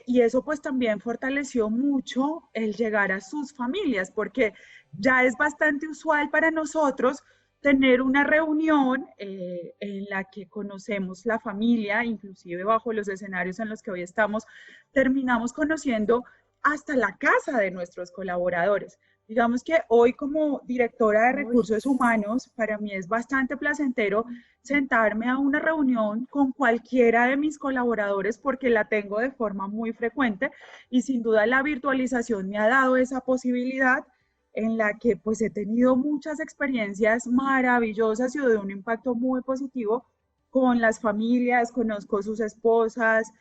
S5: y eso pues también fortaleció mucho el llegar a sus familias, porque ya es bastante usual para nosotros tener una reunión en la que conocemos la familia, inclusive bajo los escenarios en los que hoy estamos, terminamos conociendo hasta la casa de nuestros colaboradores. Digamos que hoy como directora de recursos humanos, para mí es bastante placentero sentarme a una reunión con cualquiera de mis colaboradores porque la tengo de forma muy frecuente y sin duda la virtualización me ha dado esa posibilidad en la que pues he tenido muchas experiencias maravillosas y de un impacto muy positivo con las familias, conozco sus esposas,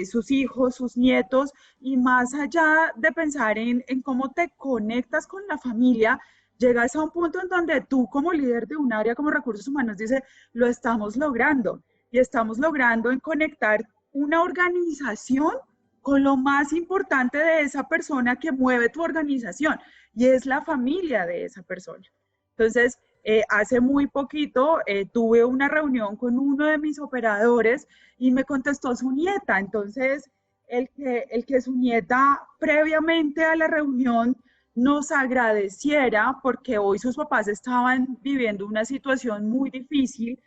S5: sus hijos, sus nietos, y más allá de pensar en cómo te conectas con la familia, llegas a un punto en donde tú como líder de un área como recursos humanos dices, lo estamos logrando, y estamos logrando en conectar una organización con lo más importante de esa persona que mueve tu organización, y es la familia de esa persona. Entonces, hace muy poquito tuve una reunión con uno de mis operadores y me contestó su nieta. Entonces, el que su nieta previamente a la reunión nos agradeciera porque hoy sus papás estaban viviendo una situación muy difícil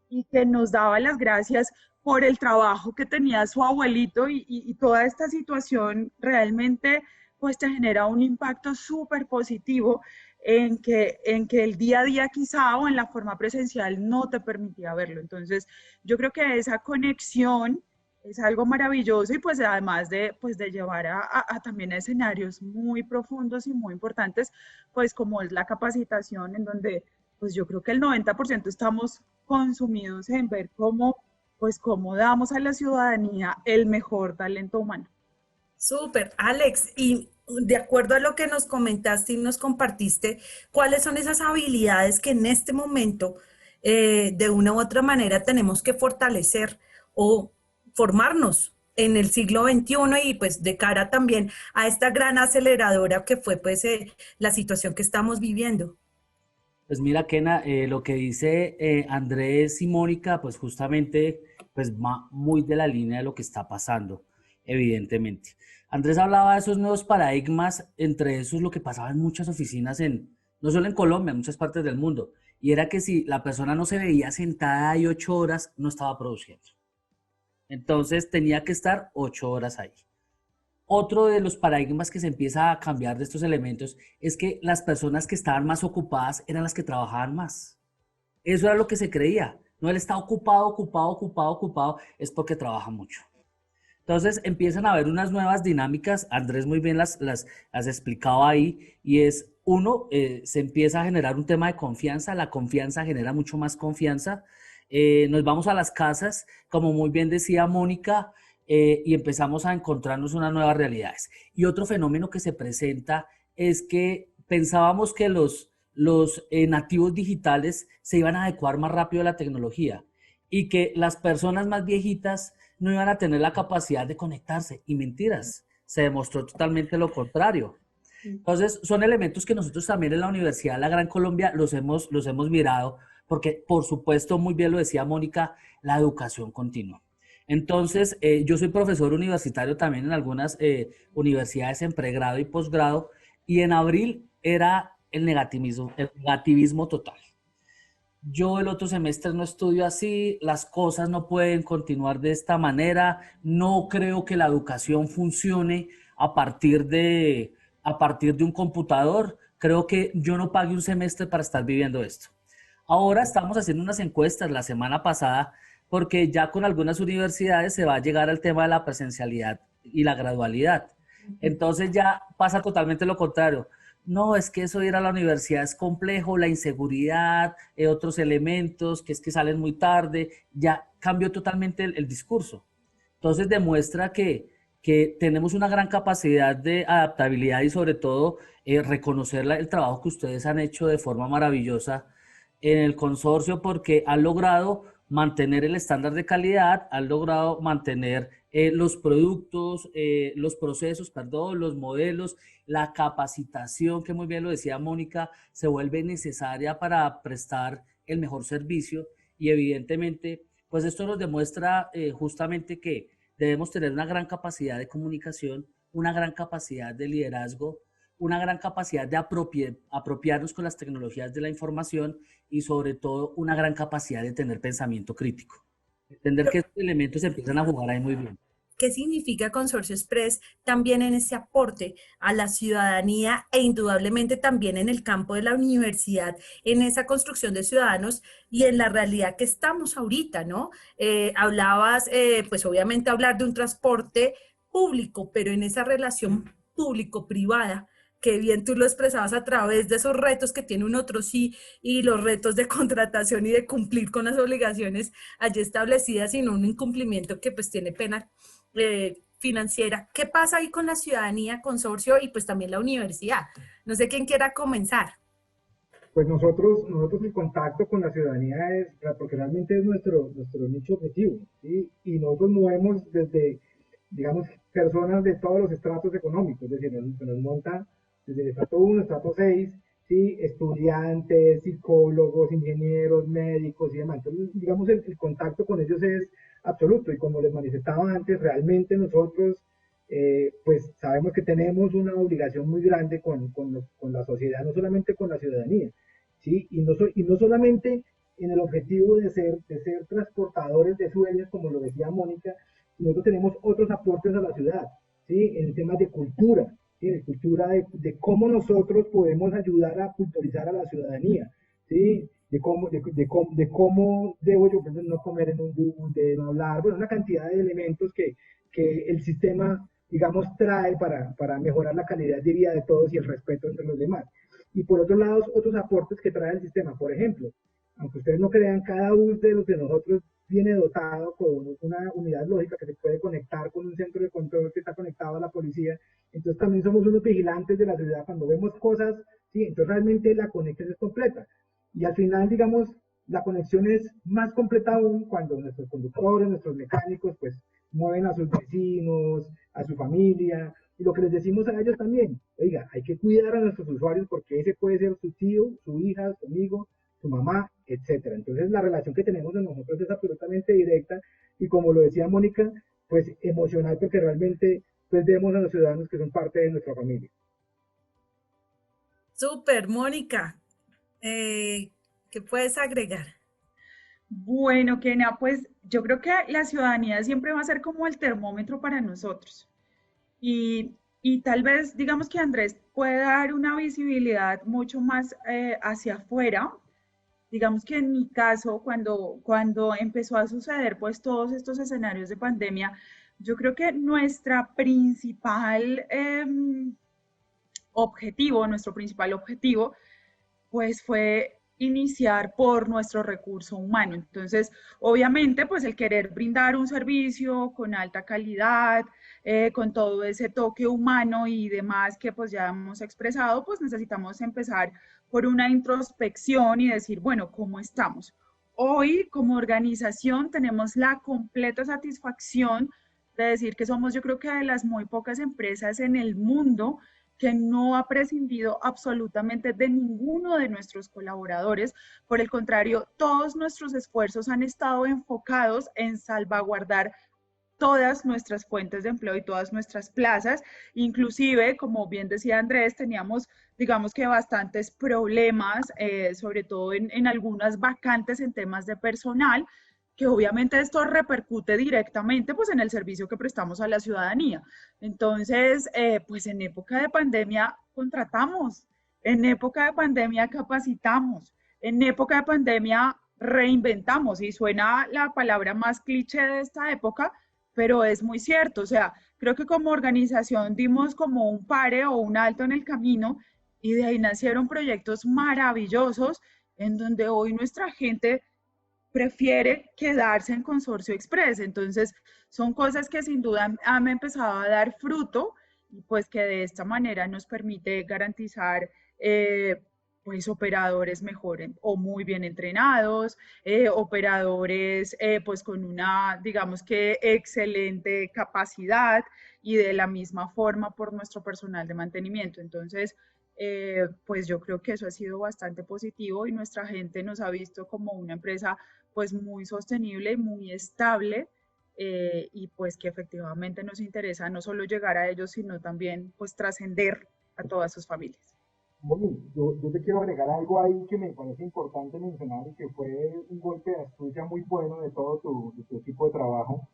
S5: y que nos daba las gracias por el trabajo que tenía su abuelito y toda esta situación realmente pues te genera un impacto súper positivo en que el día a día quizá o en la forma presencial no te permitía verlo. Entonces, yo creo que esa conexión es algo maravilloso y pues además pues de llevar a también a escenarios muy profundos y muy importantes, pues como es la capacitación en donde pues yo creo que el 90% estamos consumidos en ver pues cómo damos a la ciudadanía el mejor talento humano.
S1: Súper, Alex, y de acuerdo a lo que nos comentaste y nos compartiste, ¿cuáles son esas habilidades que en este momento, de una u otra manera, tenemos que fortalecer o formarnos en el siglo XXI y pues de cara también a esta gran aceleradora que fue pues la situación que estamos viviendo?
S3: Pues mira, Kena, lo que dice Andrés y Mónica, pues justamente pues va muy de la línea de lo que está pasando, evidentemente. Andrés hablaba de esos nuevos paradigmas, entre esos lo que pasaba en muchas oficinas, no solo en Colombia, en muchas partes del mundo, y era que si la persona no se veía sentada ahí 8 horas, no estaba produciendo. Entonces tenía que estar 8 horas ahí. Otro de los paradigmas que se empieza a cambiar de estos elementos es que las personas que estaban más ocupadas eran las que trabajaban más. Eso era lo que se creía. No, él está ocupado, es porque trabaja mucho. Entonces empiezan a haber unas nuevas dinámicas, Andrés muy bien las explicaba ahí, y es, uno, se empieza a generar un tema de confianza, la confianza genera mucho más confianza, nos vamos a las casas, como muy bien decía Mónica, y empezamos a encontrarnos unas nuevas realidades. Y otro fenómeno que se presenta es que pensábamos que los nativos digitales se iban a adecuar más rápido a la tecnología y que las personas más viejitas no iban a tener la capacidad de conectarse, y mentiras, se demostró totalmente lo contrario. Entonces, son elementos que nosotros también en la Universidad de la Gran Colombia los hemos mirado, porque por supuesto, muy bien lo decía Mónica, la educación continua. Entonces, yo soy profesor universitario también en algunas universidades en pregrado y posgrado, y en abril era el negativismo total. Yo el otro semestre no estudio así, las cosas no pueden continuar de esta manera, no creo que la educación funcione a partir a partir de un computador, creo que yo no pagué un semestre para estar viviendo esto. Ahora estamos haciendo unas encuestas la semana pasada porque ya con algunas universidades se va a llegar al tema de la presencialidad y la gradualidad. Entonces ya pasa totalmente lo contrario. No, es que eso de ir a la universidad es complejo, la inseguridad, otros elementos, que es que salen muy tarde, ya cambió totalmente el discurso. Entonces demuestra que tenemos una gran capacidad de adaptabilidad y sobre todo reconocer el trabajo que ustedes han hecho de forma maravillosa en el consorcio porque han logrado mantener el estándar de calidad, han logrado mantener los productos, los procesos, perdón, los modelos, la capacitación, que muy bien lo decía Mónica, se vuelve necesaria para prestar el mejor servicio y evidentemente, pues esto nos demuestra justamente que debemos tener una gran capacidad de comunicación, una gran capacidad de liderazgo, una gran capacidad de apropiarnos con las tecnologías de la información y sobre todo una gran capacidad de tener pensamiento crítico. Entender que estos elementos empiezan a jugar ahí muy bien.
S1: ¿Qué significa Consorcio Express también en ese aporte a la ciudadanía e indudablemente también en el campo de la universidad, en esa construcción de ciudadanos y en la realidad que estamos ahorita, ¿no? Hablabas, pues obviamente hablar de un transporte público, pero en esa relación público-privada, que bien tú lo expresabas a través de esos retos que tiene un otro sí y los retos de contratación y de cumplir con las obligaciones allí establecidas y no un incumplimiento que pues tiene pena financiera. ¿Qué pasa ahí con la ciudadanía, consorcio y pues también la universidad? No sé quién quiera comenzar.
S6: Pues nosotros el contacto con la ciudadanía es, porque realmente es nuestro nicho objetivo, ¿sí? Y nosotros movemos desde, digamos, personas de todos los estratos económicos, es decir, nos monta desde el estrato 1, estrato 6, ¿sí? Estudiantes, psicólogos, ingenieros, médicos y demás. Entonces, digamos, el contacto con ellos es absoluto y como les manifestaba antes, realmente nosotros pues sabemos que tenemos una obligación muy grande con la sociedad, no solamente con la ciudadanía, ¿sí? Y no solamente en el objetivo de ser transportadores de sueños, como lo decía Mónica, nosotros tenemos otros aportes a la ciudad, ¿sí? En temas de cultura, ¿sí? De cultura de cómo nosotros podemos ayudar a culturizar a la ciudadanía, ¿sí? De cómo debo yo no comer en un bus, de no hablar, bueno, una cantidad de elementos que el sistema, digamos, trae para mejorar la calidad de vida de todos y el respeto entre los demás. Y por otro lado, otros aportes que trae el sistema, por ejemplo, aunque ustedes no crean, cada bus de los de nosotros viene dotado con una unidad lógica que se puede conectar con un centro de control que está conectado a la policía. Entonces también somos unos vigilantes de la ciudad cuando vemos cosas, sí, entonces realmente la conexión es completa. Y al final, digamos, la conexión es más completa aún cuando nuestros conductores, nuestros mecánicos, pues mueven a sus vecinos, a su familia, y lo que les decimos a ellos también, oiga, hay que cuidar a nuestros usuarios porque ese puede ser su tío, su hija, su amigo, su mamá, etcétera. Entonces la relación que tenemos de nosotros es absolutamente directa y como lo decía Mónica, pues emocional porque realmente pues vemos a los ciudadanos que son parte de nuestra familia.
S1: Súper, Mónica. ¿Qué puedes agregar?
S5: Bueno, Kenia, pues yo creo que la ciudadanía siempre va a ser como el termómetro para nosotros. Y tal vez, digamos que Andrés puede dar una visibilidad mucho más hacia afuera. Digamos que en mi caso, cuando empezó a suceder pues todos estos escenarios de pandemia, yo creo que nuestro principal objetivo, pues fue iniciar por nuestro recurso humano. Entonces, obviamente, pues el querer brindar un servicio con alta calidad, con todo ese toque humano y demás que pues ya hemos expresado, pues necesitamos empezar por una introspección y decir, bueno, ¿cómo estamos? Hoy, como organización, tenemos la completa satisfacción de decir que somos, yo creo que de las muy pocas empresas en el mundo que no ha prescindido absolutamente de ninguno de nuestros colaboradores. Por el contrario, todos nuestros esfuerzos han estado enfocados en salvaguardar todas nuestras fuentes de empleo y todas nuestras plazas. Inclusive, como bien decía Andrés, teníamos, digamos que bastantes problemas, sobre todo en algunas vacantes en temas de personal, que obviamente esto repercute directamente pues en el servicio que prestamos a la ciudadanía. Entonces, pues en época de pandemia contratamos, en época de pandemia capacitamos, en época de pandemia reinventamos, y suena la palabra más cliché de esta época, pero es muy cierto. O sea, creo que como organización dimos como un pare o un alto en el camino, y de ahí nacieron proyectos maravillosos en donde hoy nuestra gente prefiere quedarse en Consorcio Express. Entonces, son cosas que sin duda han empezado a dar fruto, y pues que de esta manera nos permite garantizar pues operadores mejor o muy bien entrenados, operadores pues con una, digamos que, excelente capacidad, y de la misma forma por nuestro personal de mantenimiento. Entonces, pues yo creo que eso ha sido bastante positivo, y nuestra gente nos ha visto como una empresa pues muy sostenible, muy estable, y pues que efectivamente nos interesa no solo llegar a ellos, sino también pues trascender a todas sus familias.
S6: Bueno, yo te quiero agregar algo ahí que me parece importante mencionar y que fue un golpe de astucia muy bueno de tu equipo de trabajo,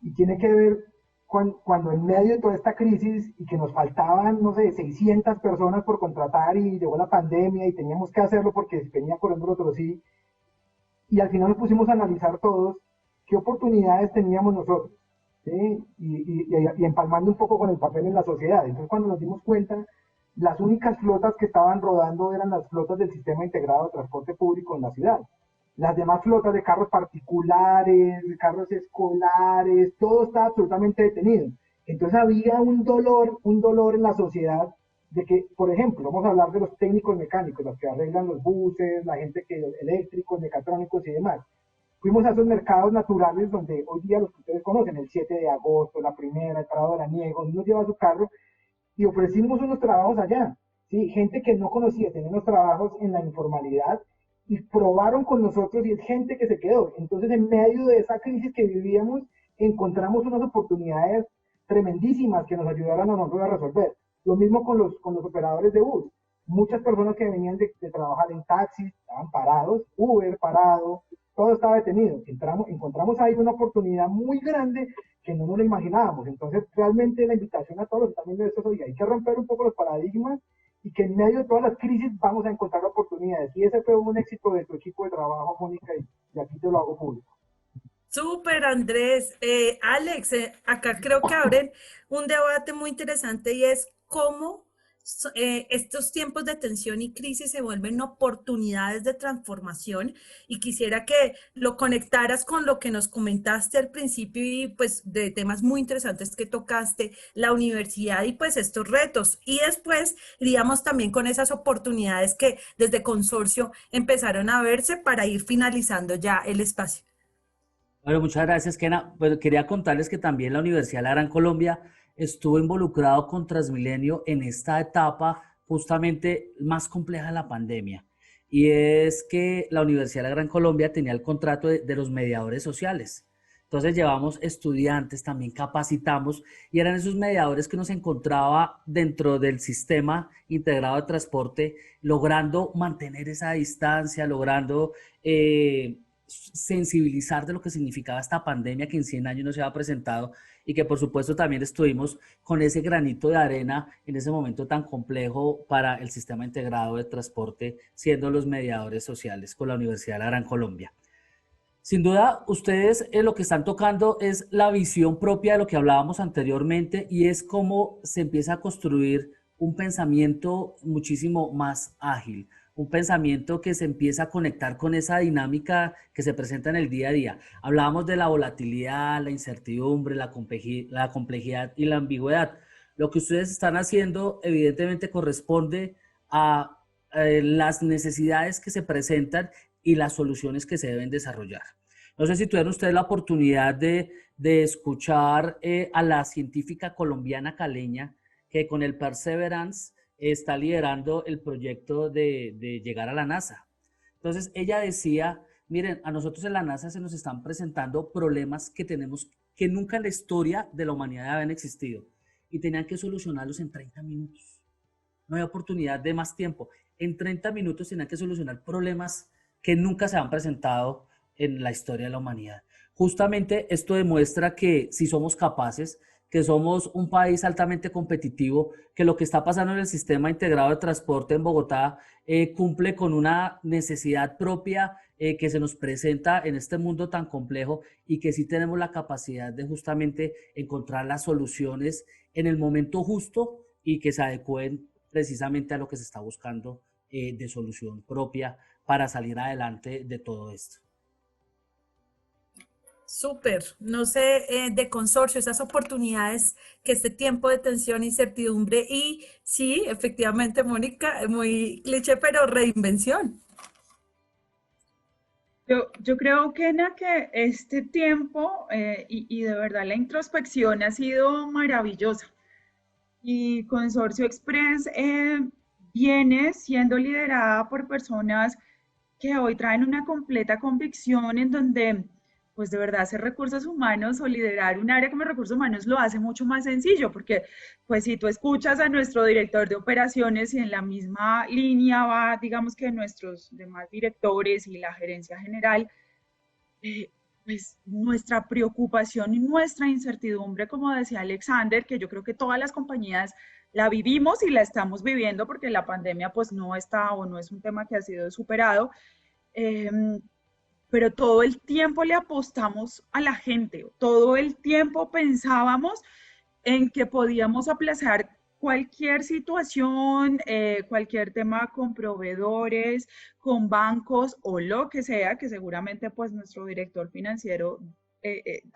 S6: y tiene que ver cuando en medio de toda esta crisis y que nos faltaban, no sé, 600 personas por contratar y llegó la pandemia y teníamos que hacerlo porque venía corriendo el otro sí, y al final nos pusimos a analizar todos qué oportunidades teníamos nosotros, ¿sí? Y empalmando un poco con el papel en la sociedad. Entonces, cuando nos dimos cuenta, las únicas flotas que estaban rodando eran las flotas del sistema integrado de transporte público en la ciudad. Las demás flotas de carros particulares, de carros escolares, todo estaba absolutamente detenido. Entonces había un dolor en la sociedad de que, por ejemplo, vamos a hablar de los técnicos mecánicos, los que arreglan los buses, la gente que eléctricos, mecatrónicos y demás. Fuimos a esos mercados naturales donde hoy día los que ustedes conocen, el 7 de agosto, la primera, el Prado de la Niega, uno lleva su carro y ofrecimos unos trabajos allá. ¿Sí? Gente que no conocía, tenía unos trabajos en la informalidad y probaron con nosotros, y es gente que se quedó. Entonces, en medio de esa crisis que vivíamos, encontramos unas oportunidades tremendísimas que nos ayudaron a nosotros a resolver. Lo mismo con los operadores de bus. Muchas personas que venían de trabajar en taxis estaban parados, Uber parado, todo estaba detenido. Encontramos ahí una oportunidad muy grande que no nos lo imaginábamos. Entonces, realmente la invitación a todos los que están viendo esto es, oye, hay que romper un poco los paradigmas, y que en medio de todas las crisis vamos a encontrar oportunidades. Y ese fue un éxito de tu equipo de trabajo, Mónica, y aquí te lo hago público.
S1: Súper, Andrés. Alex, acá creo que abren un debate muy interesante, y es cómo estos tiempos de tensión y crisis se vuelven oportunidades de transformación, y quisiera que lo conectaras con lo que nos comentaste al principio, y pues de temas muy interesantes que tocaste, la universidad y pues estos retos, y después iríamos también con esas oportunidades que desde Consorcio empezaron a verse para ir finalizando ya el espacio.
S3: Bueno, muchas gracias, Kena. Pues quería contarles que también la Universidad de la Gran Colombia estuvo involucrado con Transmilenio en esta etapa justamente más compleja de la pandemia. Y es que la Universidad de la Gran Colombia tenía el contrato de los mediadores sociales. Entonces llevamos estudiantes, también capacitamos, y eran esos mediadores que nos encontraba dentro del sistema integrado de transporte, logrando mantener esa distancia, logrando sensibilizar de lo que significaba esta pandemia que en 100 años no se había presentado, y que por supuesto también estuvimos con ese granito de arena en ese momento tan complejo para el sistema integrado de transporte, siendo los mediadores sociales con la Universidad de la Gran Colombia. Sin duda, ustedes lo que están tocando es la visión propia de lo que hablábamos anteriormente, y es cómo se empieza a construir un pensamiento muchísimo más ágil, un pensamiento que se empieza a conectar con esa dinámica que se presenta en el día a día. Hablábamos de la volatilidad, la incertidumbre, la complejidad y la ambigüedad. Lo que ustedes están haciendo evidentemente corresponde a las necesidades que se presentan y las soluciones que se deben desarrollar. No sé si tuvieron ustedes la oportunidad de escuchar a la científica colombiana caleña, que con el Perseverance está liderando el proyecto de llegar a la NASA. Entonces ella decía, miren, a nosotros en la NASA se nos están presentando problemas que tenemos que nunca en la historia de la humanidad habían existido y tenían que solucionarlos en 30 minutos. No había oportunidad de más tiempo. En 30 minutos tenían que solucionar problemas que nunca se han presentado en la historia de la humanidad. Justamente esto demuestra que si somos capaces, que somos un país altamente competitivo, que lo que está pasando en el sistema integrado de transporte en Bogotá cumple con una necesidad propia que se nos presenta en este mundo tan complejo y que sí tenemos la capacidad de justamente encontrar las soluciones en el momento justo y que se adecúen precisamente a lo que se está buscando de solución propia para salir adelante de todo esto.
S1: Súper, no sé, de consorcio, esas oportunidades que este tiempo de tensión, incertidumbre y sí, efectivamente, Mónica, muy cliché, pero reinvención.
S5: Yo creo, Kena, que este tiempo y de verdad la introspección ha sido maravillosa. Y Consorcio Express viene siendo liderada por personas que hoy traen una completa convicción en donde, pues de verdad, hacer recursos humanos o liderar un área como recursos humanos lo hace mucho más sencillo, porque pues si tú escuchas a nuestro director de operaciones y en la misma línea va, digamos que nuestros demás directores y la gerencia general, eh, pues nuestra preocupación y nuestra incertidumbre, como decía Alexander, que yo creo que todas las compañías la vivimos y la estamos viviendo porque la pandemia pues no está o no es un tema que ha sido superado, eh, pero todo el tiempo le apostamos a la gente, todo el tiempo pensábamos en que podíamos aplazar cualquier situación, cualquier tema con proveedores, con bancos o lo que sea, que seguramente pues nuestro director financiero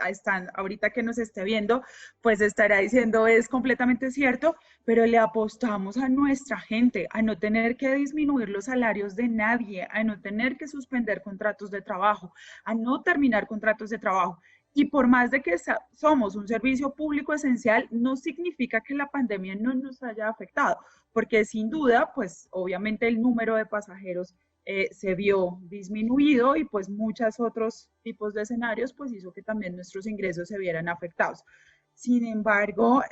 S5: están, ahorita que nos esté viendo, pues estará diciendo es completamente cierto, pero le apostamos a nuestra gente, a no tener que disminuir los salarios de nadie, a no tener que suspender contratos de trabajo, a no terminar contratos de trabajo. Y por más de que somos un servicio público esencial, no significa que la pandemia no nos haya afectado, porque sin duda, pues obviamente el número de pasajeros se vio disminuido y pues muchos otros tipos de escenarios pues hizo que también nuestros ingresos se vieran afectados. Sin embargo,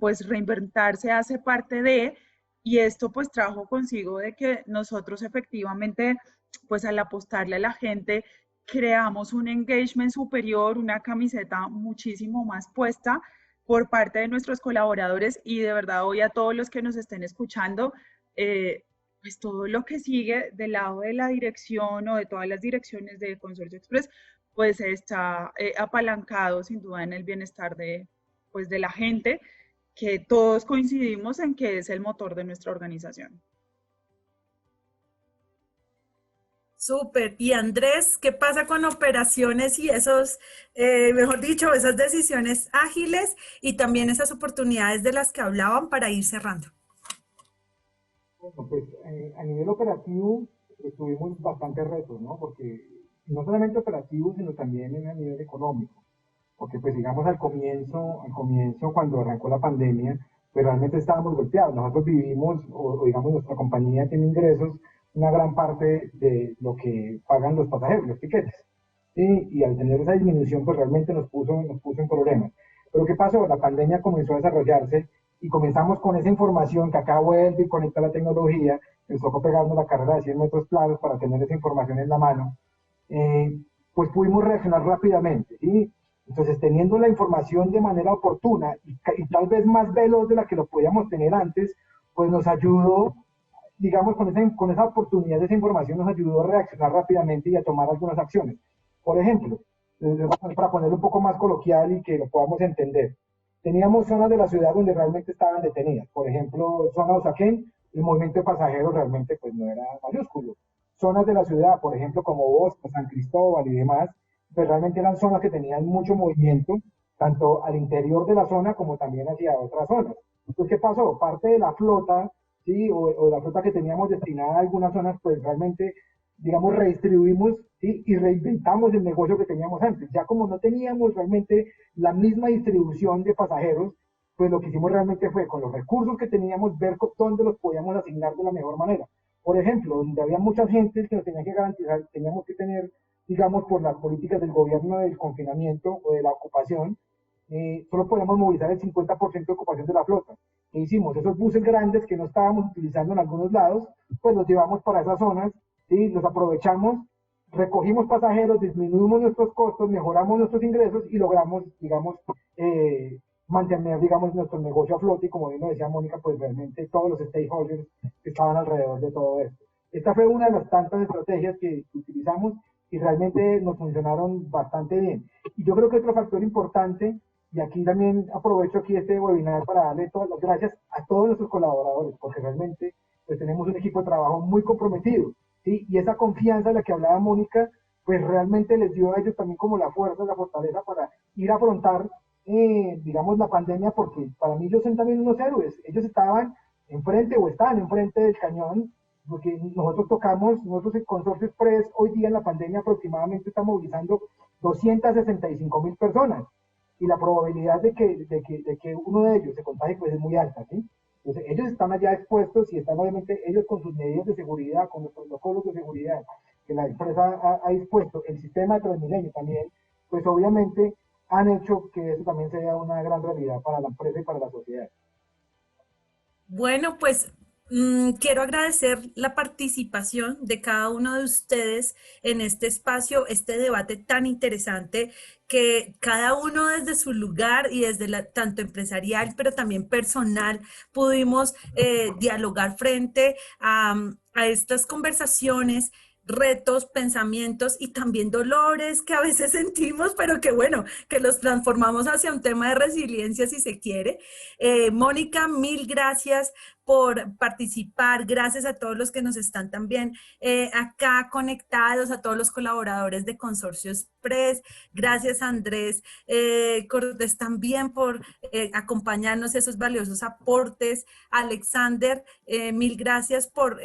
S5: pues reinventarse hace parte de, y esto pues trajo consigo de que nosotros efectivamente, pues al apostarle a la gente, creamos un engagement superior, una camiseta muchísimo más puesta por parte de nuestros colaboradores y de verdad hoy a todos los que nos estén escuchando, pues todo lo que sigue del lado de la dirección o de todas las direcciones de Consorcio Express, pues está apalancado sin duda en el bienestar de, pues, de la gente, que todos coincidimos en que es el motor de nuestra organización.
S1: Súper. Y Andrés, ¿qué pasa con operaciones y esos, mejor dicho, esas decisiones ágiles y también esas oportunidades de las que hablaban para ir cerrando?
S6: Bueno, pues a nivel operativo tuvimos bastantes retos, ¿no? Porque no solamente operativos, sino también a nivel económico. Porque pues digamos al comienzo cuando arrancó la pandemia, pues realmente estábamos golpeados. Nosotros vivimos, o digamos nuestra compañía tiene ingresos, una gran parte de lo que pagan los pasajeros, los tiquetes. ¿Sí? Y al tener esa disminución, pues realmente nos puso en problemas. Pero ¿qué pasó? La pandemia comenzó a desarrollarse y comenzamos con esa información que acá vuelve y conecta la tecnología. Nos tocó pegarnos la carrera de 100 metros claros para tener esa información en la mano. Eh, pues pudimos reaccionar rápidamente, ¿sí? Entonces, teniendo la información de manera oportuna y tal vez más veloz de la que lo podíamos tener antes, pues nos ayudó, digamos, con esa oportunidad de esa información nos ayudó a reaccionar rápidamente y a tomar algunas acciones. Por ejemplo, para ponerlo un poco más coloquial y que lo podamos entender, teníamos zonas de la ciudad donde realmente estaban detenidas. Por ejemplo, zona de Usaquén, el movimiento de pasajeros realmente pues no era mayúsculo. Zonas de la ciudad, por ejemplo, como Boston, San Cristóbal y demás, pues realmente eran zonas que tenían mucho movimiento, tanto al interior de la zona como también hacia otras zonas. Entonces, ¿qué pasó? Parte de la flota, ¿sí? O la flota que teníamos destinada a algunas zonas, pues realmente, digamos, redistribuimos, ¿sí? Y reinventamos el negocio que teníamos antes. Ya como no teníamos realmente la misma distribución de pasajeros, pues lo que hicimos realmente fue, con los recursos que teníamos, ver dónde los podíamos asignar de la mejor manera. Por ejemplo, donde había mucha gente que nos tenían que garantizar, teníamos que tener, digamos, por las políticas del gobierno del confinamiento o de la ocupación, solo podíamos movilizar el 50% de ocupación de la flota. ¿Qué hicimos? Esos buses grandes que no estábamos utilizando en algunos lados, pues los llevamos para esas zonas, ¿sí? Los aprovechamos, recogimos pasajeros, disminuimos nuestros costos, mejoramos nuestros ingresos y logramos, digamos, mantener, digamos, nuestro negocio a flote y como bien lo decía Mónica, pues realmente todos los stakeholders que estaban alrededor de todo esto. Esta fue una de las tantas estrategias que utilizamos y realmente nos funcionaron bastante bien. Y yo creo que otro factor importante, y aquí también aprovecho aquí este webinar para darle todas las gracias a todos nuestros colaboradores, porque realmente pues tenemos un equipo de trabajo muy comprometido, ¿sí? Y esa confianza de la que hablaba Mónica, pues realmente les dio a ellos también como la fuerza, la fortaleza para ir a afrontar, digamos, la pandemia, porque para mí ellos son también unos héroes. Ellos estaban enfrente o estaban enfrente del cañón, porque nosotros el Consorcio Express hoy día en la pandemia aproximadamente está movilizando 265,000 personas y la probabilidad de que uno de ellos se contagie pues es muy alta, ¿sí? Entonces ellos están allá expuestos y están obviamente ellos con sus medidas de seguridad, con los protocolos de seguridad que la empresa ha dispuesto, el sistema de Transmilenio también, pues obviamente han hecho que eso también sea una gran realidad para la empresa y para la sociedad.
S1: Bueno, pues quiero agradecer la participación de cada uno de ustedes en este espacio, este debate tan interesante que cada uno desde su lugar y desde tanto empresarial, pero también personal, pudimos dialogar frente a estas conversaciones, retos, pensamientos y también dolores que a veces sentimos, pero que bueno, que los transformamos hacia un tema de resiliencia si se quiere. Mónica, mil gracias por participar, gracias a todos los que nos están también acá conectados, a todos los colaboradores de Consorcio Express, gracias a Andrés Cortés también por acompañarnos esos valiosos aportes, Alexander, mil gracias por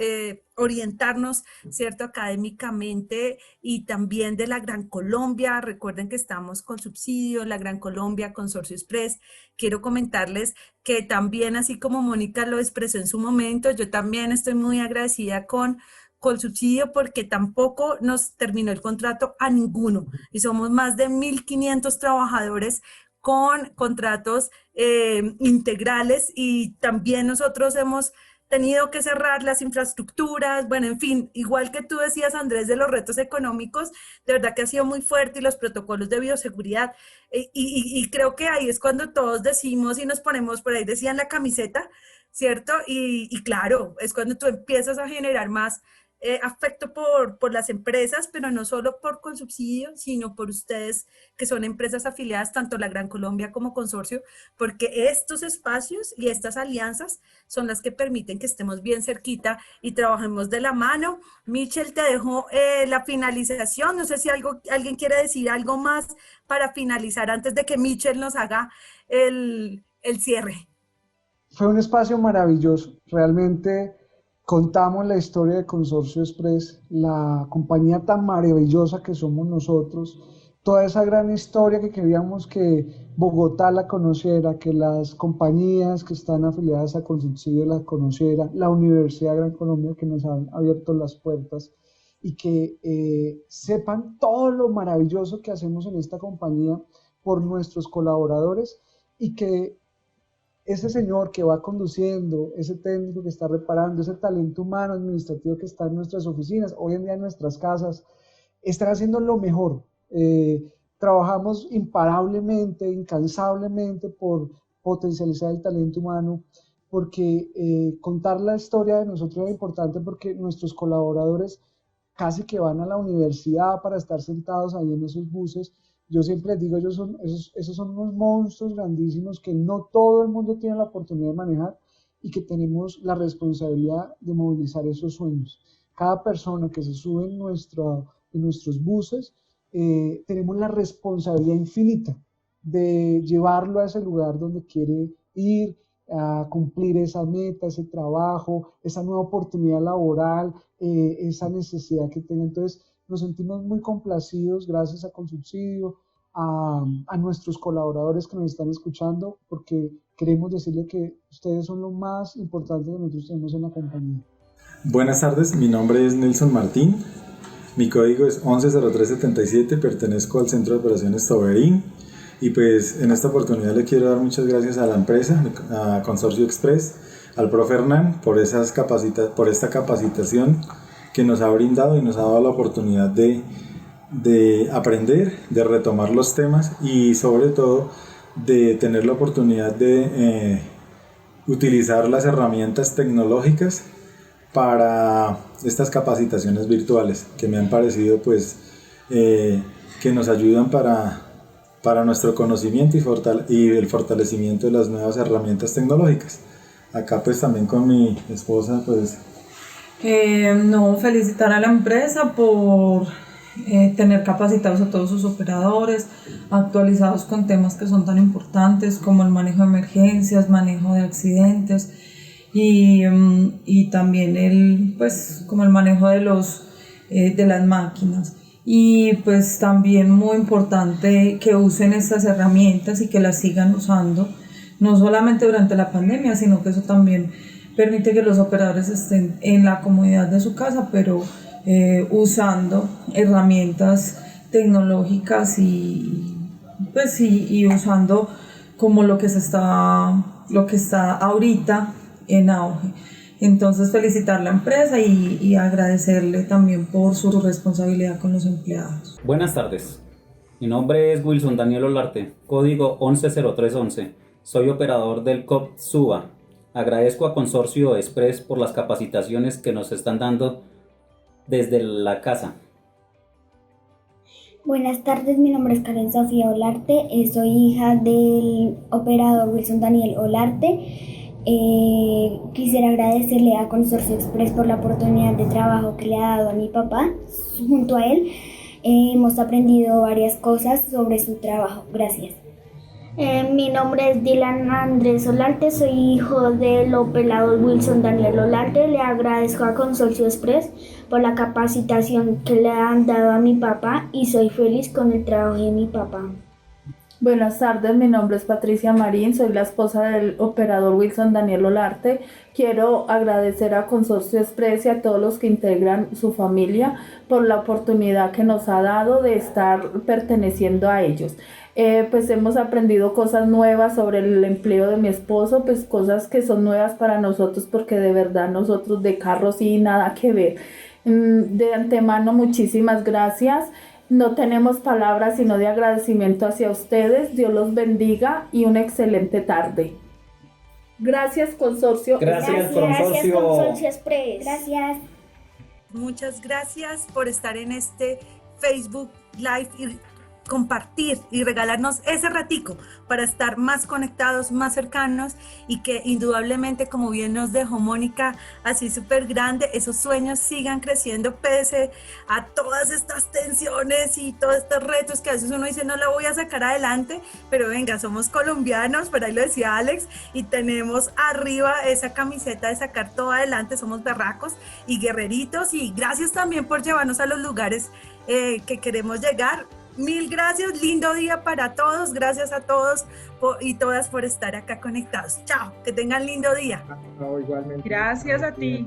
S1: orientarnos, ¿cierto?, académicamente y también de la Gran Colombia. Recuerden que estamos con subsidio, la Gran Colombia, Consorcio Express. Quiero comentarles que también, así como Mónica lo expresó en su momento, yo también estoy muy agradecida con Colsubsidio porque tampoco nos terminó el contrato a ninguno y somos más de 1.500 trabajadores con contratos integrales y también nosotros hemos tenido que cerrar las infraestructuras, bueno, en fin, igual que tú decías, Andrés, de los retos económicos, de verdad que ha sido muy fuerte y los protocolos de bioseguridad, y creo que ahí es cuando todos decimos y nos ponemos, por ahí decían la camiseta, ¿cierto? Y claro, es cuando tú empiezas a generar más afecto por las empresas, pero no solo por Colsubsidio, sino por ustedes que son empresas afiliadas, tanto la Gran Colombia como Consorcio, porque estos espacios y estas alianzas son las que permiten que estemos bien cerquita y trabajemos de la mano. Michel, te dejo la finalización. No sé si alguien quiere decir algo más para finalizar antes de que Michel nos haga el cierre.
S2: Fue un espacio maravilloso, realmente contamos la historia de Consorcio Express, la compañía tan maravillosa que somos nosotros, toda esa gran historia que queríamos que Bogotá la conociera, que las compañías que están afiliadas a Colsubsidio la conociera, la Universidad Gran Colombia que nos han abierto las puertas y que sepan todo lo maravilloso que hacemos en esta compañía por nuestros colaboradores y que ese señor que va conduciendo, ese técnico que está reparando, ese talento humano administrativo que está en nuestras oficinas, hoy en día en nuestras casas, están haciendo lo mejor. Trabajamos imparablemente, incansablemente por potencializar el talento humano, porque contar la historia de nosotros es importante porque nuestros colaboradores casi que van a la universidad para estar sentados ahí en esos buses. Yo siempre les digo, esos son unos monstruos grandísimos que no todo el mundo tiene la oportunidad de manejar y que tenemos la responsabilidad de movilizar esos sueños. Cada persona que se sube en nuestros buses, tenemos la responsabilidad infinita de llevarlo a ese lugar donde quiere ir, a cumplir esa meta, ese trabajo, esa nueva oportunidad laboral, esa necesidad que tenga. Entonces, nos sentimos muy complacidos, gracias a Colsubsidio, a nuestros colaboradores que nos están escuchando, porque queremos decirle que ustedes son lo más importante que nosotros tenemos en la compañía.
S7: Buenas tardes, mi nombre es Nelson Martín, mi código es 110377, pertenezco al Centro de Operaciones Toberín. Y pues en esta oportunidad le quiero dar muchas gracias a la empresa, a Consorcio Express, al profe Hernán por esta capacitación que nos ha brindado y nos ha dado la oportunidad de aprender, de retomar los temas y sobre todo de tener la oportunidad de utilizar las herramientas tecnológicas para estas capacitaciones virtuales que me han parecido pues que nos ayudan para nuestro conocimiento y el fortalecimiento de las nuevas herramientas tecnológicas. Acá pues también con mi esposa pues...
S8: felicitar a la empresa por tener capacitados a todos sus operadores, actualizados con temas que son tan importantes como el manejo de emergencias, manejo de accidentes y también como el manejo de las máquinas. Y pues también muy importante que usen estas herramientas y que las sigan usando, no solamente durante la pandemia, sino que eso también permite que los operadores estén en la comodidad de su casa, pero usando herramientas tecnológicas y usando como lo que está ahorita en auge. Entonces felicitar a la empresa y agradecerle también por su responsabilidad con los empleados.
S9: Buenas tardes, mi nombre es Wilson Daniel Olarte, código 110311, soy operador del COP Suba. Agradezco a Consorcio Express por las capacitaciones que nos están dando desde la casa.
S10: Buenas tardes, mi nombre es Karen Sofía Olarte, soy hija del operador Wilson Daniel Olarte. Quisiera agradecerle a Consorcio Express por la oportunidad de trabajo que le ha dado a mi papá. Junto a él hemos aprendido varias cosas sobre su trabajo. Gracias.
S11: Mi nombre es Dylan Andrés Olarte, soy hijo del operador Wilson Daniel Olarte. Le agradezco a Consorcio Express por la capacitación que le han dado a mi papá y soy feliz con el trabajo de mi papá.
S12: Buenas tardes, mi nombre es Patricia Marín, soy la esposa del operador Wilson Daniel Olarte. Quiero agradecer a Consorcio Express y a todos los que integran su familia por la oportunidad que nos ha dado de estar perteneciendo a ellos. Pues hemos aprendido cosas nuevas sobre el empleo de mi esposo, pues cosas que son nuevas para nosotros porque de verdad nosotros de carro sí nada que ver. De antemano muchísimas gracias. No tenemos palabras sino de agradecimiento hacia ustedes. Dios los bendiga y una excelente tarde. Gracias, Consorcio.
S9: Gracias, Consorcio.
S11: Gracias, Consorcio Express.
S10: Gracias.
S1: Muchas gracias por estar en este Facebook Live y compartir y regalarnos ese ratico para estar más conectados, más cercanos y que indudablemente, como bien nos dejó Mónica, así súper grande, esos sueños sigan creciendo pese a todas estas tensiones y todos estos retos que a veces uno dice no la voy a sacar adelante, pero venga, somos colombianos, por ahí lo decía Alex, y tenemos arriba esa camiseta de sacar todo adelante, somos berracos y guerreritos, y gracias también por llevarnos a los lugares que queremos llegar. Mil gracias, lindo día para todos, gracias a todos y todas por estar acá conectados. Chao, que tengan lindo día.
S6: Igualmente.
S5: Gracias a ti.